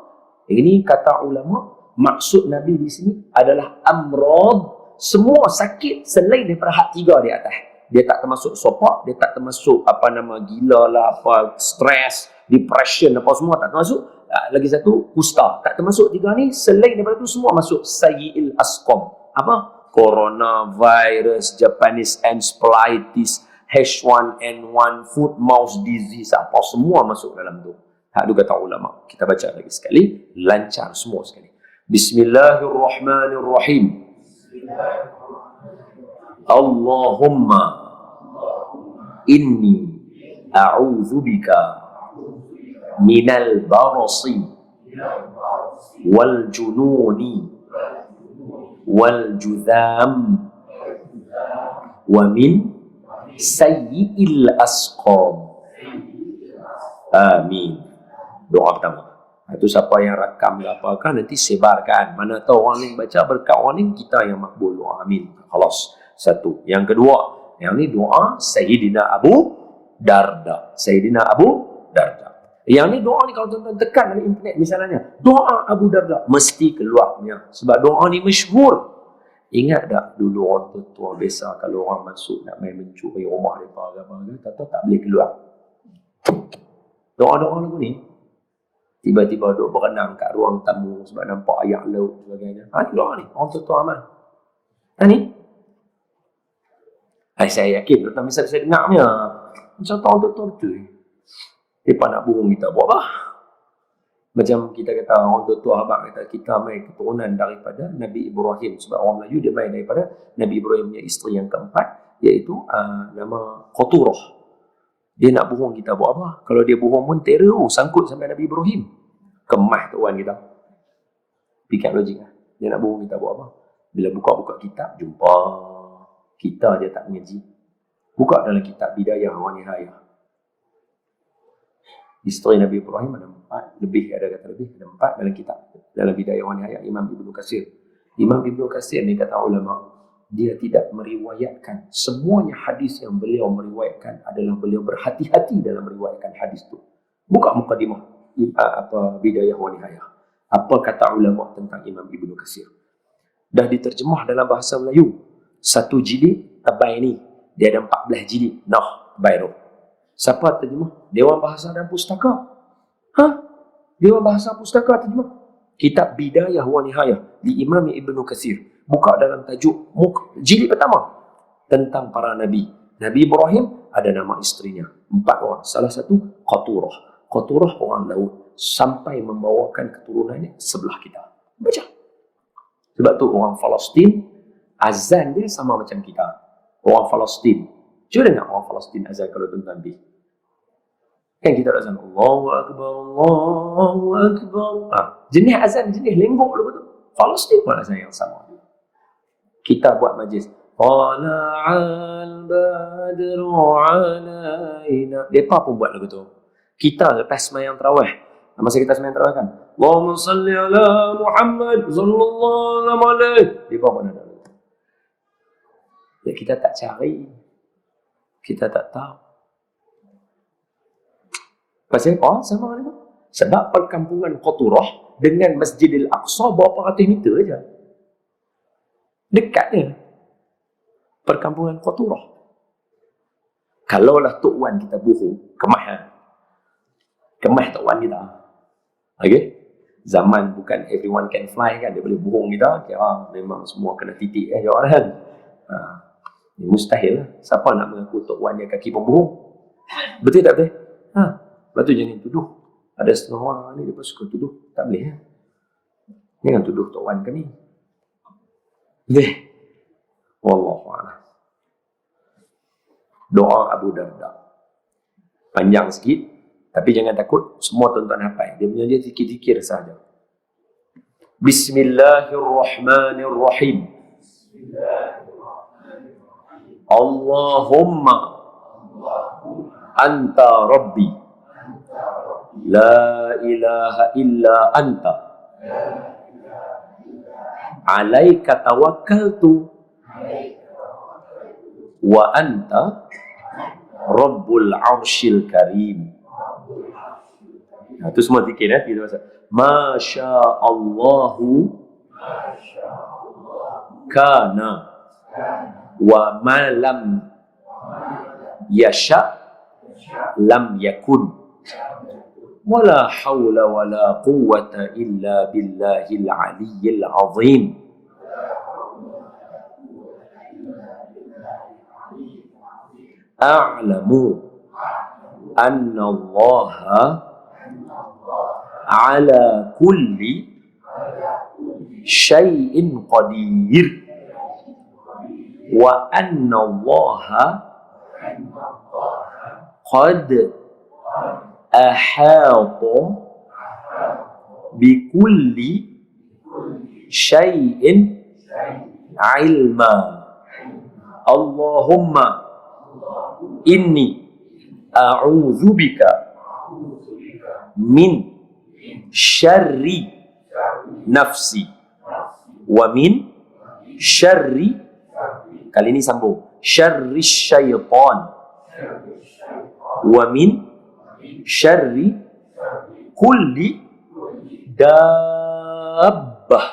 Ini kata ulama, maksud Nabi di sini adalah amrad, semua sakit selain daripada hak tiga di atas. Dia tak termasuk sopak, dia tak termasuk gila lah, stres, depression, apa semua tak termasuk. Lagi satu, kusta, tak termasuk. Tiga ni selain daripada tu semua masuk sayyi'il asqam. Apa? Coronavirus, Japanese encephalitis, H1N1, foot mouse disease, apa semua masuk dalam tu. Itu kata ulama. Kita baca lagi sekali, lancar semua sekali. Bismillahirrahmanirrahim. Allahumma inni a'udzubika minal barasi wal jununi wal juzam wa min sayyi'il asqam. Amin. Doa pertama. Itu siapa yang rakam apakan nanti sebarkan. Mana tahu orang ni baca, berkat orang ni kita yang makbul. Amin. Khalas. Satu. Yang kedua, yang ni doa Sayyidina Abu Darda. Sayyidina Abu Darda. Yang ni doa ni kalau tuan-tuan tekan dalam internet misalnya, doa Abu Darda, mesti keluarnya. Sebab doa ni masyhur. Ingat tak dulu orang tua biasa kalau orang masuk nak main mencuri rumah mereka, tak boleh keluar. Doa-doa lagu ni tiba-tiba duk berenang kat ruang tamu sebab nampak ayak laut sebagainya. Doa ni orang tua amal. Ni saya yakin tuan-tuan bisa dengarnya. Macam orang tua betul. Mereka nak burung kita buat apa? Macam kita kata, orang tua abang kata, kita main keturunan daripada Nabi Ibrahim. Sebab orang Melayu dia main daripada Nabi Ibrahim punya isteri yang keempat, iaitu nama Qaturah. Dia nak bohong kita buat apa? Kalau dia bohong pun terror, sangkut sampai Nabi Ibrahim. Kemah tuan kita. Fikir logik lah. Dia nak bohong kita buat apa? Bila buka-buka kitab, jumpa kita je tak mengaji. Buka dalam kitab Bidayah wa Nihayah. Isteri Nabi Ibrahim ada 4, lebih, ada kata lebih, ada 4 dalam kitab. Dalam Bidayah wa Nihayah Imam Ibnu Katsir. Imam Ibnu Katsir ni kata ulama, dia tidak meriwayatkan semuanya hadis yang beliau meriwayatkan adalah beliau berhati-hati dalam meriwayatkan hadis itu. Buka mukadimah Bidayah wa Nihayah. Apa kata ulama tentang Imam Ibnu Katsir? Dah diterjemah dalam bahasa Melayu. Satu jilid tebal ni, dia ada 14 jilid. Nah, tebal tu. Siapa terjemah? Dewan Bahasa dan Pustaka. Dewan Bahasa Pustaka terjemah. Kitab Bidayah wa Nihayah di Imam Ibnu Katsir. Buka dalam tajuk jilid pertama tentang para nabi. Nabi Ibrahim ada nama isterinya, 4 orang. Salah satu Qaturah. Qaturah orang laut sampai membawakan keturunannya sebelah kita. Baca. Sebab tu orang Palestin azan dia sama macam kita. Orang Palestin. Cuba dengar orang Palestin azan kalau tuan-tuan pergi. Kan kita azan Allahu Akbar, Allahu Akbar. Jenis azan jenis lenggok lu betul. Palestin pun azan yang sama. Kita buat majlis. Tala'al badru alaina. Depa pun buat lagu tu. Kita lepas sembahyang tarawih. Masa kita sembahyang tarawih kan. Allahumma salli ala Muhammad sallallahu alaihi. Depa pun ada. Ya, kita tak cari. Kita tak tahu. Pasal apa? Sama dengan itu. Sebab perkampungan Qaturah dengan Masjidil Aqsa berapa ratus meter saja. Dekat dia. Perkampungan Qaturah. Kalaulah Tok Wan kita bohong, kemah. Kemah Tok Wan kita. Okey? Zaman bukan everyone can fly kan, dia boleh bohong kita. Kira memang semua kena titik jawab kan. Mustahil lah. Siapa nak mengaku Tok Wan dia kaki pembohong? Betul tak betul? Lepas tu jangan tuduh. Ada setengah orang ni dia suka tuduh. Tak boleh. Jangan tuduh Tok Wan kami. Wallahualam. Doa Abu Darda. Panjang sikit. Tapi jangan takut. Semua tuan-tuan hafal. Dia punya dia zikir-zikir sahaja. Bismillahirrahmanirrahim. Allahumma anta rabbi. La ilaha illa anta. Alaika tawakkaltu. Wa anta Rabbul Arshil Karim. Itu semua zikir kita baca. Masya Allahu kana wa ma lam yasha lam yakun. Wala hawla wala quwwata illa billahil aliyyil azim. A'lamu anna Allaha ala kulli syai'in qadir wa anna Allaha qad ahata bi kulli syai'in ilma. Allahumma inni a'udzubika min syarri nafsi wa min syarri, kali ini sambung, syarri syaitan wa min syarri kulli dabbah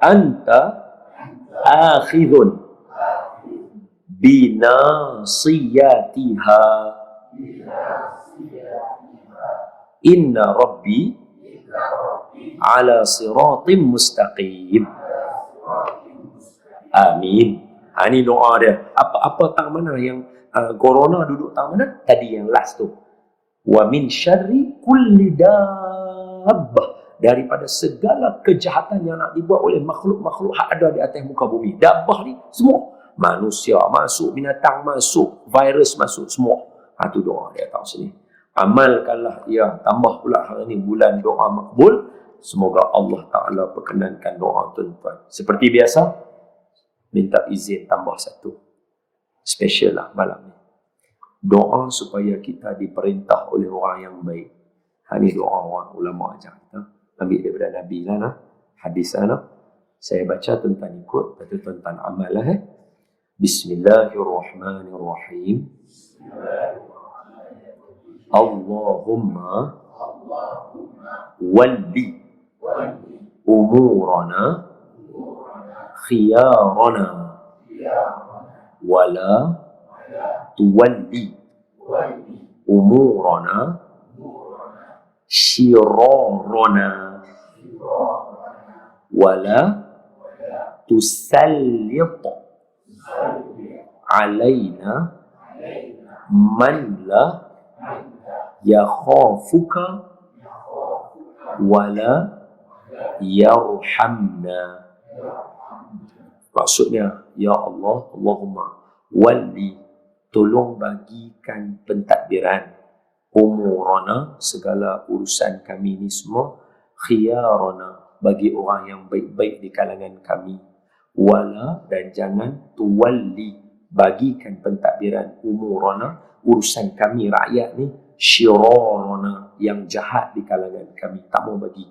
anta akhidhun binasiyatiha. Inna rabbi ala siratim mustaqim. Amin. Ini doa dia. Apa tang mana yang corona duduk tang mana? Tadi yang last tu. Wa min syarri kulli dabbah. Daripada segala kejahatan yang nak dibuat oleh makhluk-makhluk yang ada di atas muka bumi. Dabbah ni semua. Manusia masuk, binatang masuk, virus masuk, semua. Itu doa dia tahu sini. Amalkanlah ia. Tambah pula hari ini bulan doa makbul. Semoga Allah Ta'ala perkenankan doa tuan-tuan. Seperti biasa, minta izin tambah satu. Special lah malam ni. Doa supaya kita diperintah oleh orang yang baik. Ini doa orang ulama ajar kita. Ambil daripada Nabi lah. Hadis lah. Saya baca, tuan-tuan ikut, lepas tu tuan-tuan amal lah. Bismillahirrahmanirrahim. Allahumma walli umurana khiyarana wala tuwalli umurana syirarana wala tusallit alaina man la yakhafuka wala yarhamna. Maksudnya, ya Allah, Allahumma wali, tolong bagikan pentadbiran umurana, segala urusan kami ni semua, khiyarana, bagi orang yang baik-baik di kalangan kami, wala, dan jangan tuwalli, bagikan pentadbiran umurana, urusan kami rakyat ni, syirarana, yang jahat di kalangan kami, tak mau bagi.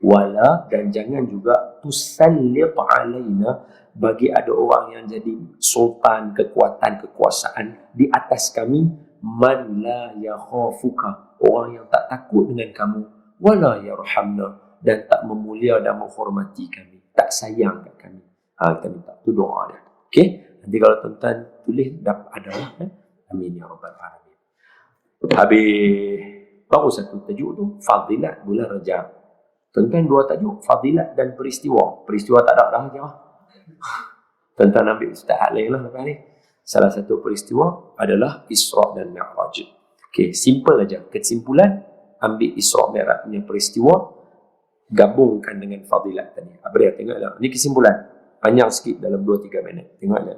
Wala, dan jangan juga tusallit alaina, bagi ada orang yang jadi sultan, kekuatan, kekuasaan di atas kami, man la yakhafuka, orang yang tak takut dengan kamu, wala yarhamna, dan tak memulia dan menghormati kami, tak sayang kat kami. Kita minta tu doa dia. Okey, nanti kalau tuan-tuan tulis ada lah. Amin ya rabbal alamin. Habis baru satu tajuk tu, fadilat bulan Rajab. Tuan-tuan dua tajuk, fadilat dan peristiwa. Peristiwa tak ada dah je. Tuan-tuan ambil ustaz lain lah lepas ni. Salah satu peristiwa adalah Isra' dan Mi'raj. Okey, simple aja. Kesimpulan, ambil Isra' Mi'raj punya peristiwa, gabungkan dengan fadilat tadi. Apa dia? Tengoklah. Ini kesimpulan. Panjang sikit dalam 2-3 minit. Tengoklah.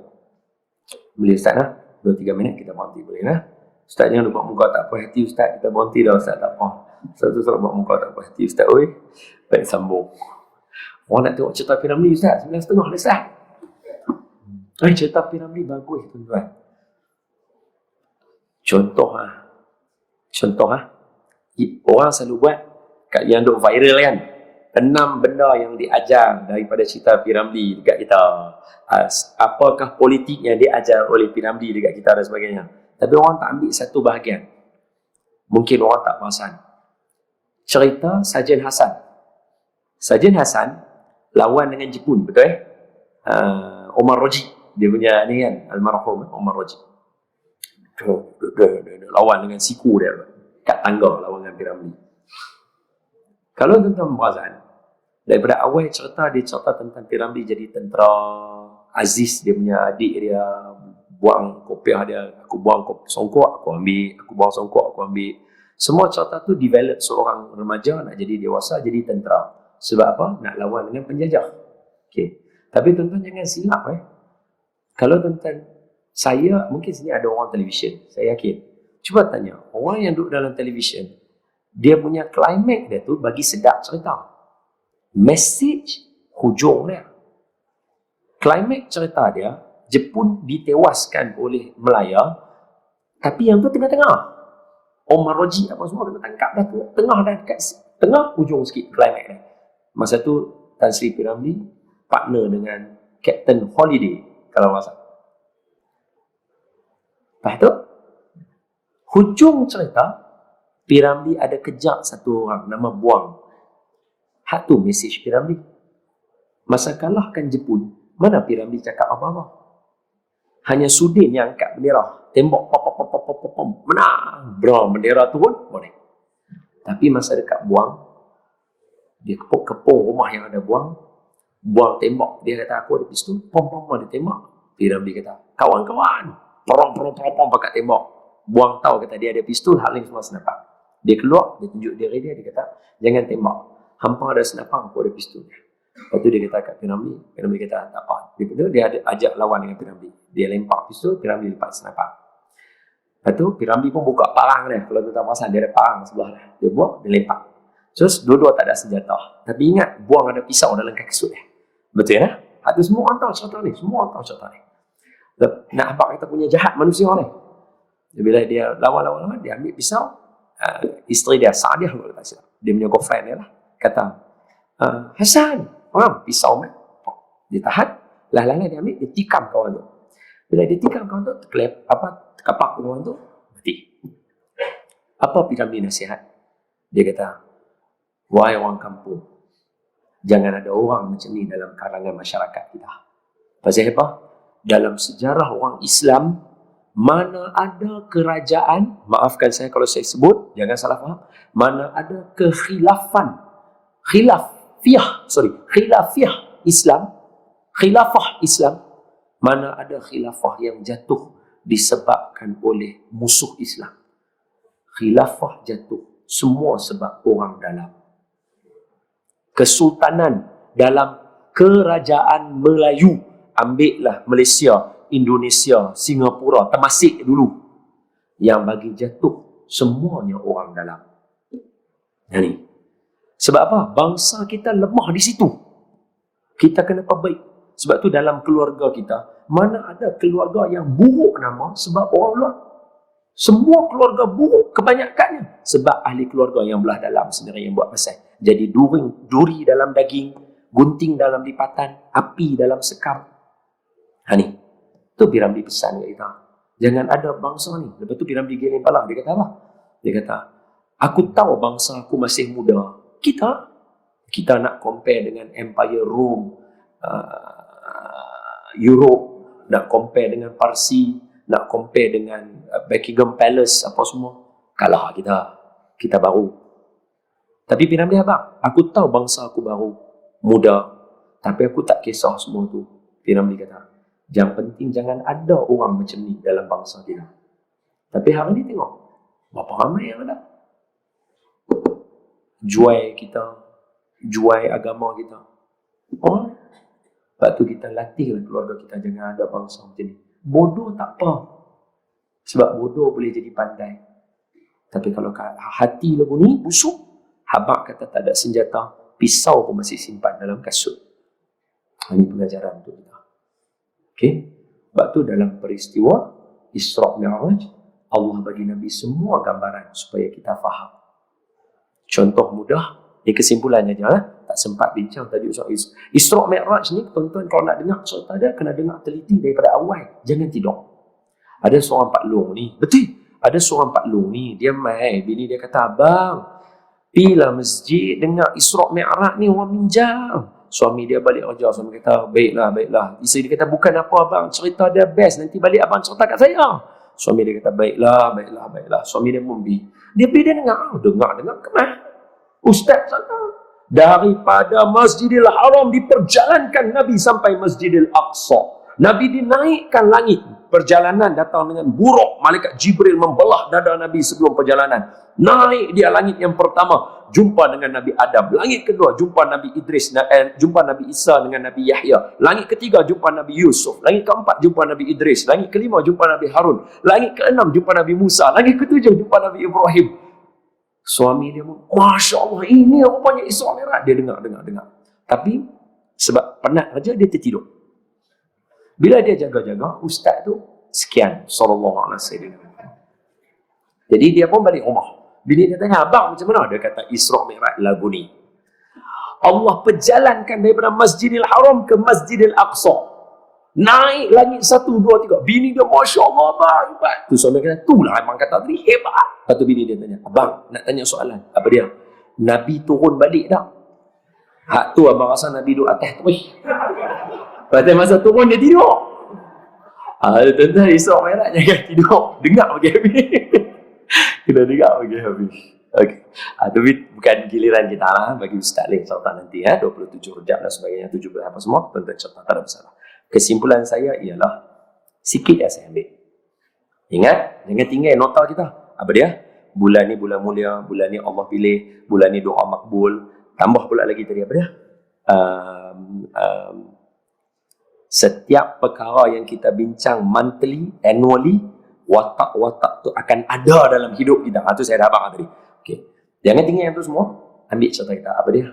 Boleh ustaz lah? 2-3 minit kita berhenti, boleh lah? Ustaz jangan buat muka tak puas hati ustaz. Kita berhenti dah ustaz, tak apa. Ustaz tu suruh buat muka tak puas hati ustaz. Oi, baik sambung. Orang nak tengok cerita Piramli ustaz, 9.30 dah ustaz. Cerita Piramli bagus tuan-tuan. Contoh orang selalu buat kat yang duk viral kan, 6 benda yang diajar daripada cerita Piramli dekat kita. Apakah politik yang diajar oleh Piramli dekat kita dan sebagainya. Tapi orang tak ambil satu bahagian. Mungkin orang tak perasan. Cerita Sajen Hasan. Sajen Hasan lawan dengan Jepun, betul Omar Roji, dia punya ni kan, almarhum Omar Roji. Lawan dengan siku dia kat tangga, lawan dengan Piramli. Kalau tuan-tuan perasan, daripada awal cerita, dia cerita tentang Piramli jadi tentera. Aziz, dia punya adik dia, buang kopiah dia, aku buang songkok, aku ambil, aku buang songkok, aku ambil. Semua cerita tu develop seorang remaja nak jadi dewasa, jadi tentera. Sebab apa? Nak lawan dengan penjajah. Okay. Tapi tuan-tuan jangan silap Kalau tuan-tuan, saya, mungkin sini ada orang televisyen, saya yakin. Cuba tanya, orang yang duduk dalam televisyen, dia punya climax dia tu bagi sedap cerita. Message hujung dia. Climax cerita dia, Jepun ditewaskan oleh Melaya, tapi yang tu tengah-tengah. Omar Roji apa semua kena tangkap dah, tengah dah, dekat tengah hujung sikit climax dia. Masa tu Tan Sri Piramli partner dengan Captain Holiday kalau masa. Lepas tu hujung cerita, Piramli ada kejar satu orang nama Buang. Hak tu mesej Piramli. Masa kalahkan Jepun, mana Piramli cakap apa-apa? Hanya Sudin yang angkat bendera, tembok pop, menang, bro, bendera turun, boleh. Tapi masa dekat Buang, dia kepung rumah yang ada Buang tembak, dia kata aku ada pistol, pom dia tembak. Piramli kata, kawan-kawan, porong pakat tembak. Buang tahu kata dia ada pistol, hal ni semua senapang. Dia keluar, dia tunjuk diri dia kata, jangan tembak, hampa ada senapang, aku ada pistol. Lepas tu dia kata kat Piramli kata, tak apa. Dia ada ajak lawan dengan Piramli. Dia lempar pistol, Piramli lepas senapang. Lepas tu Piramli pun buka parang dia. Kalau tuan-tuan perasan, dia ada parang sebelah dia. Dia buang, dia lempar. Terus dua-dua tak ada senjata. Tapi ingat, Buang ada pisau dalam kaki kasut dia. Betul ya? Itu semua orang tahu cerita ni. Semua orang tahu cerita ni. Nak nampak kita punya jahat manusia ni. Bila dia lawan, dia ambil pisau. Isteri dia, Sa'adiah, kalau tak silap. Dia punya girlfriend dia lah. Kata, Hasan, pisau man. Dia tahan, lah dia ambil, dia tikam kawan tu. Bila dia tikam kawan tu, terkapak kawan tu, mati. Apa P. Ramlee nasihat? Dia kata, wahai orang kampung, jangan ada orang macam ni dalam kalangan masyarakat kita. Pasal apa? Dalam sejarah orang Islam, mana ada kerajaan, maafkan saya kalau saya sebut, jangan salah faham, mana ada khilafah Islam, mana ada khilafah yang jatuh disebabkan oleh musuh Islam. Khilafah jatuh semua sebab orang dalam. Kesultanan dalam kerajaan Melayu, ambillah Malaysia, Indonesia, Singapura, Temasek dulu, yang bagi jatuh semuanya orang dalam. Jadi, sebab apa? Bangsa kita lemah di situ. Kita kena perbaik. Sebab tu dalam keluarga kita, mana ada keluarga yang buruk nama sebab orang luar. Semua keluarga buruk kebanyakannya sebab ahli keluarga yang belah dalam sendiri yang buat pasal. Jadi duri dalam daging, gunting dalam lipatan, api dalam sekam. Ni, tu P. Ramlee pesan kat kita. Jangan ada bangsa ni. Lepas tu P. Ramlee giling kepala. Dia kata apa? Dia kata, aku tahu bangsa aku masih muda. Kita nak compare dengan Empire Rome, Europe, nak compare dengan Parsi, nak compare dengan Buckingham Palace, apa semua. Kalah kita baru. Tapi P. Ramlee abang, aku tahu bangsa aku baru, muda, tapi aku tak kisah semua tu. P. Ramlee kata, yang penting jangan ada orang macam ni dalam bangsa kita. Tapi hari ni tengok, berapa ramai yang ada. Jual kita, jual agama kita. Oh, sebab tu kita latihlah keluarga kita jangan ada bangsa macam ni. Bodoh tak apa. Sebab bodoh boleh jadi pandai. Tapi kalau hati lagu ni busuk, habak kata tak ada senjata, pisau pun masih simpan dalam kasut. Ini pengajaran untuk kita. Okey? Sebab tu dalam peristiwa Isra' Mi'raj, Allah bagi Nabi semua gambaran supaya kita faham. Contoh mudah, ini kesimpulannya je lah. Tak sempat bincang tadi Ustaz Isra' Mi'raj ni, tuan-tuan kalau nak dengar cerita dia, kena dengar teliti daripada awal. Jangan tidur. Ada seorang Pak Long ni, betul? Ada seorang Pak Long ni, dia mai, bini dia kata, abang, pilah masjid dengar Isra' Mi'raj ni orang minjam. Suami dia balik kerja, suami kata, baiklah. Isteri dia kata, bukan apa abang, cerita dia best, nanti balik abang cerita kat saya. Suami dia kata, baiklah. Suami dia pun dia dengar kemana? Ustaz sana. Daripada Masjidil Haram diperjalankan Nabi sampai Masjidil Aqsa. Nabi dinaikkan langit. Perjalanan datang dengan buruk. Malaikat Jibril membelah dada Nabi sebelum perjalanan. Naik dia langit yang pertama, jumpa dengan Nabi Adam. Langit kedua, jumpa Nabi Idris, jumpa Nabi Isa dengan Nabi Yahya. Langit ketiga, jumpa Nabi Yusuf. Langit keempat, jumpa Nabi Idris. Langit kelima, jumpa Nabi Harun. Langit keenam, jumpa Nabi Musa. Langit ketujuh, jumpa Nabi Ibrahim. Suami dia pun, Masya Allah, ini rupanya Isra' Mi'raj. Dia dengar. Tapi, sebab penat saja, dia tertidur. Bila dia jaga-jaga, ustaz tu, sekian, sallallahu alaihi wasallam. Jadi, dia pun balik rumah. Bini dia tanya, abang macam mana? Dia kata, Isra' Mi'raj lagu ni. Allah perjalankan daripada Masjidil Haram ke Masjidil Aqsa. Naik langit 1, 2, 3. Bini dia, Masya Allah, abang, hebat. Tu suami kata, itulah abang kata tadi, hebat. Lepas tu bini dia tanya, abang, nak tanya soalan. Apa dia? Nabi turun balik tak? Hak tu abang rasa Nabi duduk atas tu. Pada masa turun dia tidur. Tuan-tuan, Isra' Mi'raj jangan tidur. Dengar bagi habis. Kita dengar bagi habis. Okay. Tapi bukan giliran kita lah. Bagi Ustaz Ling serta nanti 27 Rejab dan sebagainya, 17 apa semua, tuan-tuan serta tak ada masalah. Kesimpulan saya ialah sikit yang saya ambil. Ingat, jangan tinggal nota kita. Apa dia? Bulan ni bulan mulia, bulan ni Allah pilih, bulan ni doa makbul. Tambah pula lagi tadi apa dia? Setiap perkara yang kita bincang monthly, annually, watak-watak tu akan ada dalam hidup kita. Itu saya dah abang tadi. Okay. Jangan tinggal yang tu semua. Ambil cerita kita. Apa dia?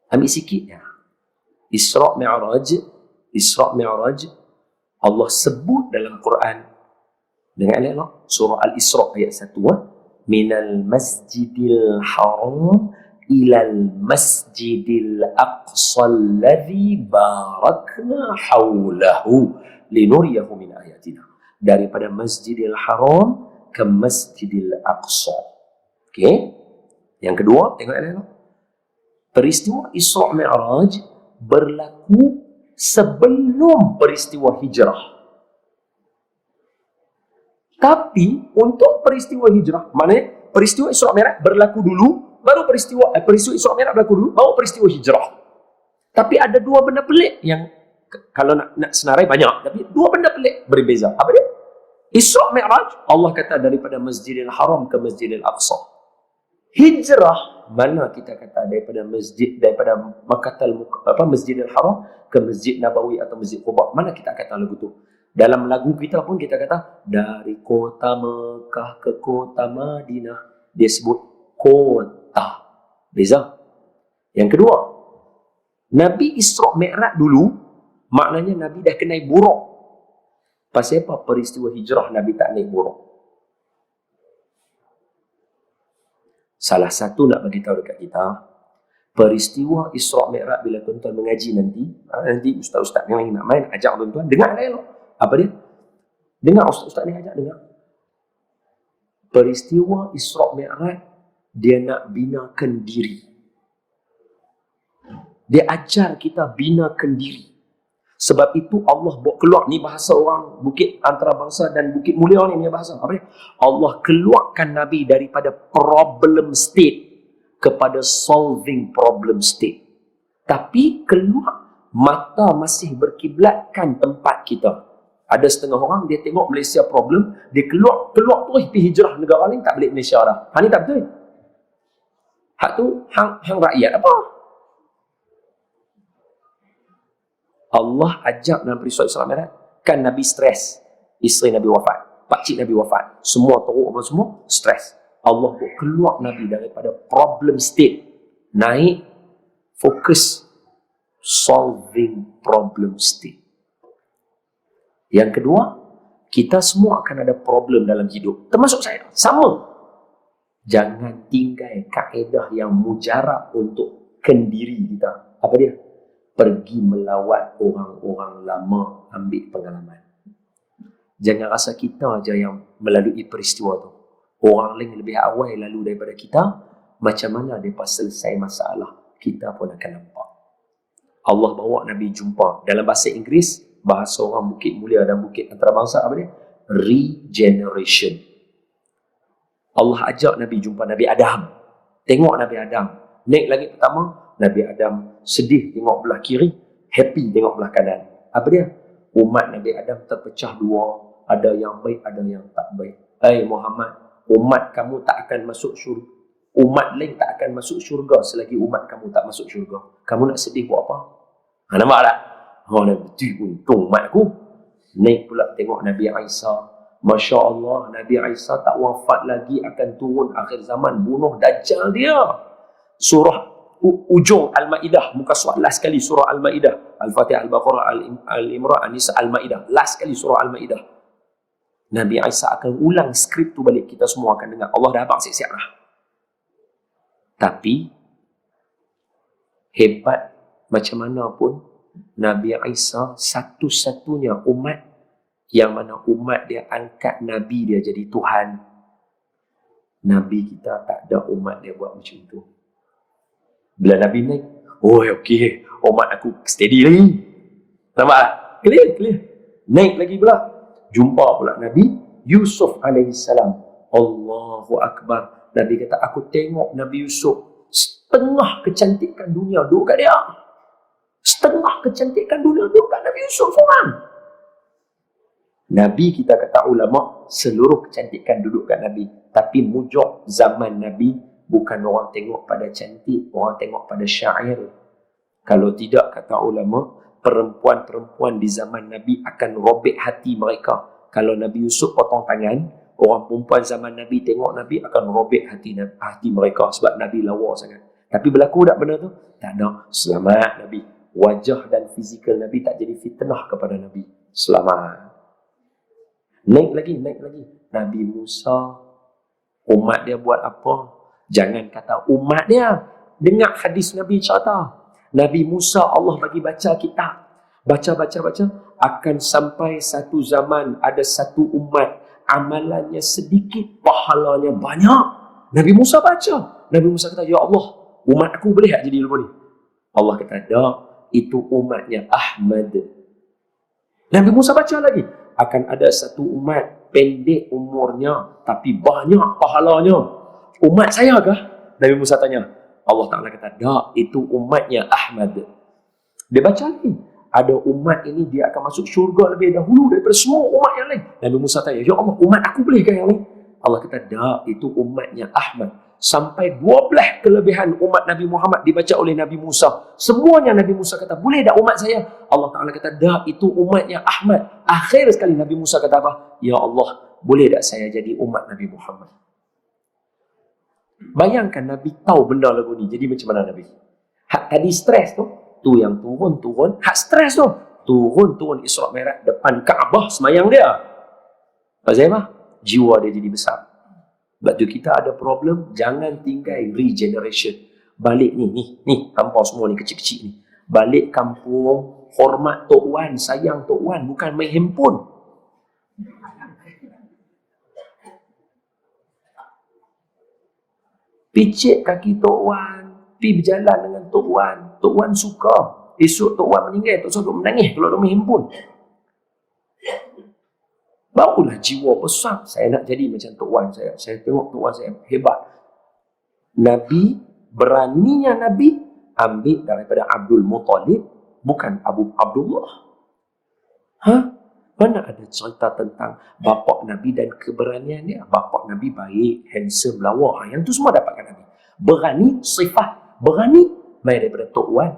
Ambil sikitnya. Isra' Mi'raj, Allah sebut dalam Quran dengan ayat surah Al-Isra' ayat 1, minal masjidil haram ilal masjidil aqsa alladhi barakna hawlahu linuriyahu min ayatina. Daripada Masjidil Haram ke Masjidil Aqsa. Okey. Yang kedua, tengok ni. Peristiwa Isra' Mi'raj berlaku sebelum peristiwa hijrah. Tapi untuk peristiwa hijrah, maknanya peristiwa Isra' Mi'raj berlaku dulu, baru peristiwa Isra' Mi'raj berlaku dulu, baru peristiwa hijrah. Tapi ada dua benda pelik yang kalau nak senarai banyak, tapi dua benda pelik berbeza. Apa dia? Isra' Mi'raj, Allah kata daripada Masjidil Haram ke Masjidil Aqsa. Hijrah, mana kita kata daripada Masjidil Haram ke Masjid Nabawi atau Masjid Quba. Mana kita kata lagu tu? Dalam lagu kita pun kita kata dari kota Mekah ke kota Madinah. Dia sebut kota. Beza. Yang kedua, Nabi Isra' Mi'raj dulu, maknanya Nabi dah kena buruk. Pasal apa peristiwa hijrah Nabi tak naik buruk? Salah satu nak bagi tahu dekat kita, peristiwa Isra' Mi'raj bila tuan-tuan mengaji nanti ustaz-ustaz yang nak main ajak tuan-tuan dengar elok. Apa dia? Dengar ustaz-ustaz ni ajak dengar. Peristiwa Isra' Mi'raj dia nak binakan diri. Dia ajar kita binakan diri. Sebab itu Allah bawa keluar, ni bahasa orang Bukit Antarabangsa dan Bukit Mulia ni bahasa. Apa dia? Allah keluarkan Nabi daripada problem state kepada solving problem state. Tapi keluar, mata masih berkiblatkan tempat kita. Ada setengah orang, dia tengok Malaysia problem, dia keluar terus pergi hijrah negara lain, tak balik Malaysia dah. Hak ni tak betul. Hak tu, hang rakyat apa? Allah ajak dalam peristiwa Isra' Mi'raj, kan Nabi stres. Isteri Nabi wafat, pakcik Nabi wafat. Semua teruk apa semua, stres. Allah keluar Nabi daripada problem state. Naik, fokus, solving problem state. Yang kedua, kita semua akan ada problem dalam hidup. Termasuk saya, sama. Jangan tinggal kaedah yang mujarab untuk kendiri kita. Apa dia? Pergi melawat orang-orang lama, ambil pengalaman. Jangan rasa kita aja yang melalui peristiwa tu. Orang lain lebih awal lalu daripada kita, macam mana mereka selesai masalah, kita pun akan nampak. Allah bawa Nabi jumpa. Dalam bahasa Inggeris, bahasa orang Bukit Mulia dan Bukit Antarabangsa, apa dia? Regeneration. Allah ajak Nabi jumpa Nabi Adam. Tengok Nabi Adam. Naik lagi pertama, Nabi Adam sedih tengok belah kiri, happy tengok belah kanan. Apa dia? Umat Nabi Adam terpecah dua. Ada yang baik, ada yang tak baik. Muhammad, umat kamu tak akan masuk syurga. Umat lain tak akan masuk syurga selagi umat kamu tak masuk syurga. Kamu nak sedih buat apa? Nampak tak? Nabi, untung umat aku. Naik pula tengok Nabi Isa. Masya Allah, Nabi Isa tak wafat lagi, akan turun akhir zaman, bunuh Dajjal dia. Surah ujung Al-Ma'idah, muka surat last sekali surah Al-Ma'idah, Al-Fatihah, Al-Baqarah, Al-Imran, An-Nisa, Al-Ma'idah, last sekali surah Al-Ma'idah. Nabi Isa akan ulang skrip tu balik, kita semua akan dengar. Allah dah abang siap-siap lah. Tapi hebat macam mana pun, Nabi Isa satu-satunya umat yang mana umat dia angkat Nabi dia jadi Tuhan. Nabi kita tak ada umat dia buat macam tu. Bila Nabi naik, okey, umat aku steady lagi. Nampak tak? Clear. Naik lagi pula. Jumpa pula Nabi Yusuf alaihissalam. Allahu Akbar. Nabi kata, aku tengok Nabi Yusuf, setengah kecantikan dunia duduk kat dia. Setengah kecantikan dunia duduk kat Nabi Yusuf seorang. Nabi, kita kata ulama, seluruh kecantikan duduk kat Nabi. Tapi mujuk zaman Nabi, bukan orang tengok pada cantik, orang tengok pada syair. Kalau tidak, kata ulama, perempuan-perempuan di zaman Nabi akan robek hati mereka. Kalau Nabi Yusuf potong tangan, orang perempuan zaman Nabi tengok Nabi akan robek hati mereka sebab Nabi lawa sangat. Tapi berlaku tak benda tu? Tak ada. Selamat Nabi. Wajah dan fizikal Nabi tak jadi fitnah kepada Nabi. Selamat. Naik lagi. Nabi Musa, umat dia buat apa? Jangan kata umat dia. Dengar hadis Nabi cerita. Nabi Musa Allah bagi baca kitab. Baca. Akan sampai satu zaman ada satu umat amalannya sedikit, pahalanya banyak. Nabi Musa baca. Nabi Musa kata, ya Allah, umat aku boleh tak jadi lepas ni? Allah kata, tak, itu umatnya Ahmad. Nabi Musa baca lagi. Akan ada satu umat pendek umurnya tapi banyak pahalanya. Umat saya kah? Nabi Musa tanya. Allah Ta'ala kata, tak, itu umatnya Ahmad. Dia baca lagi. Ada umat ini dia akan masuk syurga lebih dahulu daripada semua umat yang lain. Nabi Musa tanya, ya Allah, umat aku bolehkah yang lain? Allah kata, tak, itu umatnya Ahmad. Sampai 12 kelebihan umat Nabi Muhammad dibaca oleh Nabi Musa. Semuanya Nabi Musa kata, boleh tak umat saya? Allah Ta'ala kata, tak, itu umatnya Ahmad. Akhir sekali Nabi Musa kata apa? Ya Allah, boleh tak saya jadi umat Nabi Muhammad? Bayangkan Nabi tahu benda lagu ni. Jadi macam mana Nabi? Hak tadi stres tu, tu yang turun. Hak stres tu, turun Isra' Mi'raj depan Kaabah semayang dia. Pasal apa? Jiwa dia jadi besar. Sebab tu kita ada problem, jangan tinggal regeneration. Balik ni, tampau semua ni kecil-kecil ni. Balik kampung, hormat Tok Wan, sayang Tok Wan, bukan main handphone. Picit kaki Tok Wan, pergi berjalan dengan Tok Wan. Tok Wan suka. Esok Tok Wan meninggal, Tok Wan menangis kalau dia main handphone. Barulah jiwa besar. Saya nak jadi macam Tok Wan saya. Saya tengok Tok Wan saya hebat. Nabi, beraninya Nabi ambil daripada Abdul Muttalib, bukan Abu Abdullah. Mana ada cerita tentang bapa Nabi dan keberanian dia? Bapa Nabi baik, handsome, lawa. Yang tu semua dapatkan Nabi. Berani, sifat berani, main daripada Tok Wan.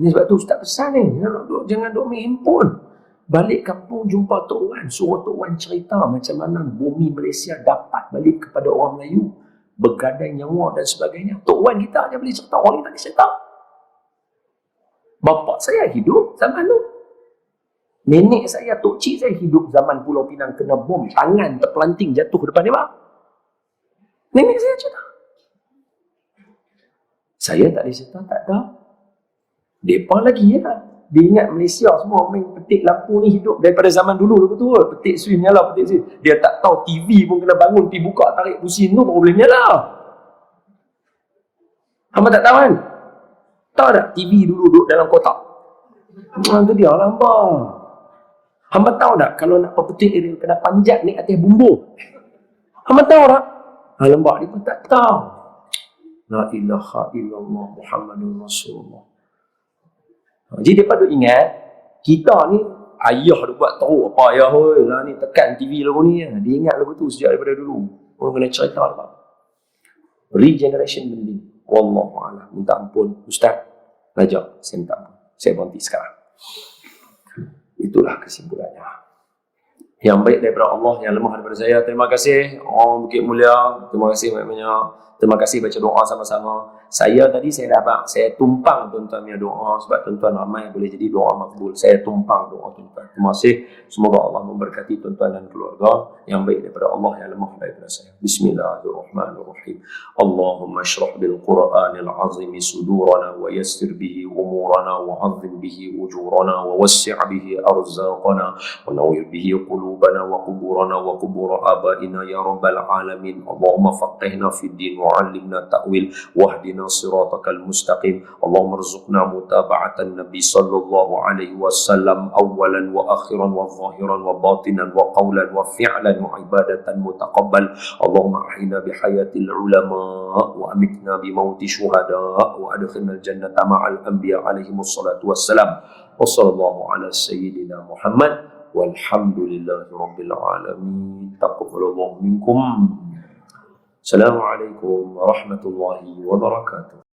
Ini sebab tu Ustaz pesan ni, jangan duk main handphone. Balik kampung jumpa Tok Wan, suruh Tok Wan cerita macam mana bumi Malaysia dapat balik kepada orang Melayu, bergadai nyawa dan sebagainya. Tok Wan kita aja boleh cerita, orang ni tak boleh cerita. Bapa saya hidup zaman tu. Nenek saya, tok cik saya hidup zaman Pulau Pinang kena bom, tangan terpelanting jatuh ke depan dia. Nenek saya cerita. Saya tak boleh cerita, tak ada. Depa lagi ya. Dia ingat Malaysia semua main petik lampu ni hidup daripada zaman dulu betul. Petik swing nyala, petik swing. Dia tak tahu TV pun kena bangun, pergi buka tarik pusin tu baru boleh nyala. Hamba tak tahu kan? Tahu tak TV dulu duduk dalam kotak? Itu dia lah hamba. Hamba tahu tak kalau nak petik dia kena panjat ni atas bumbung? Hamba tahu tak? Lembak dia pun tak tahu. La ilaha illallah Muhammadur Rasulullah. Jadi dia patut ingat, kita ni ayah dia buat tahu apa ayah lah ni tekan TV lagu ni. Dia ingat lagu tu sejak daripada dulu. Orang kena cerita apa? Regeneration penting. Wallahualam. Minta ampun Ustaz. Rajak, saya minta ampun. Saya berhenti sekarang. Itulah kesimpulannya. Yang baik daripada Allah, yang lemah daripada saya. Terima kasih orang Bukit Mulia. Terima kasih banyak-banyak. Terima kasih baca doa sama-sama. Saya tadi saya dah saya tumpang tuan-tuan punya doa sebab tuan-tuan ramai boleh jadi doa makbul. Saya tumpang doa tuan-tuan. Terima kasih. Semoga Allah memberkati tuan-tuan dan keluarga yang baik daripada Allah, yang lemah daripada saya. Bismillahirrahmanirrahim. Allahumma shrah bil Qur'anil azim sudurana wa yassir bihi umurana wa azim bihi ujurana wa wassi' bihi arzaqana wa nawwir bihi qulubana wa quburana wa qubur abaina ya rabbal alamin. Allahumma faqihna fid din wa 'allimna ta'wil wahdina siratakal mustaqim. Allahumma rzuqna mutaba'atan nabi sallallahu alaihi wasallam awalan wa akhiran wa zahiran wa batinan wa qawlan wa fi'lan wa ibadatan mutaqabbal. Allahumma ahina bihayatil ulama wa amitna bimauti syuhada wa adkhilna al-jannata ma'al anbiya alaihi wassalatu wassalam. Wa sallallahu ala sayyidina Muhammad walhamdulillahi rabbil alamin. Taqabbalallahu minkum. Assalamualaikum warahmatullahi wabarakatuh.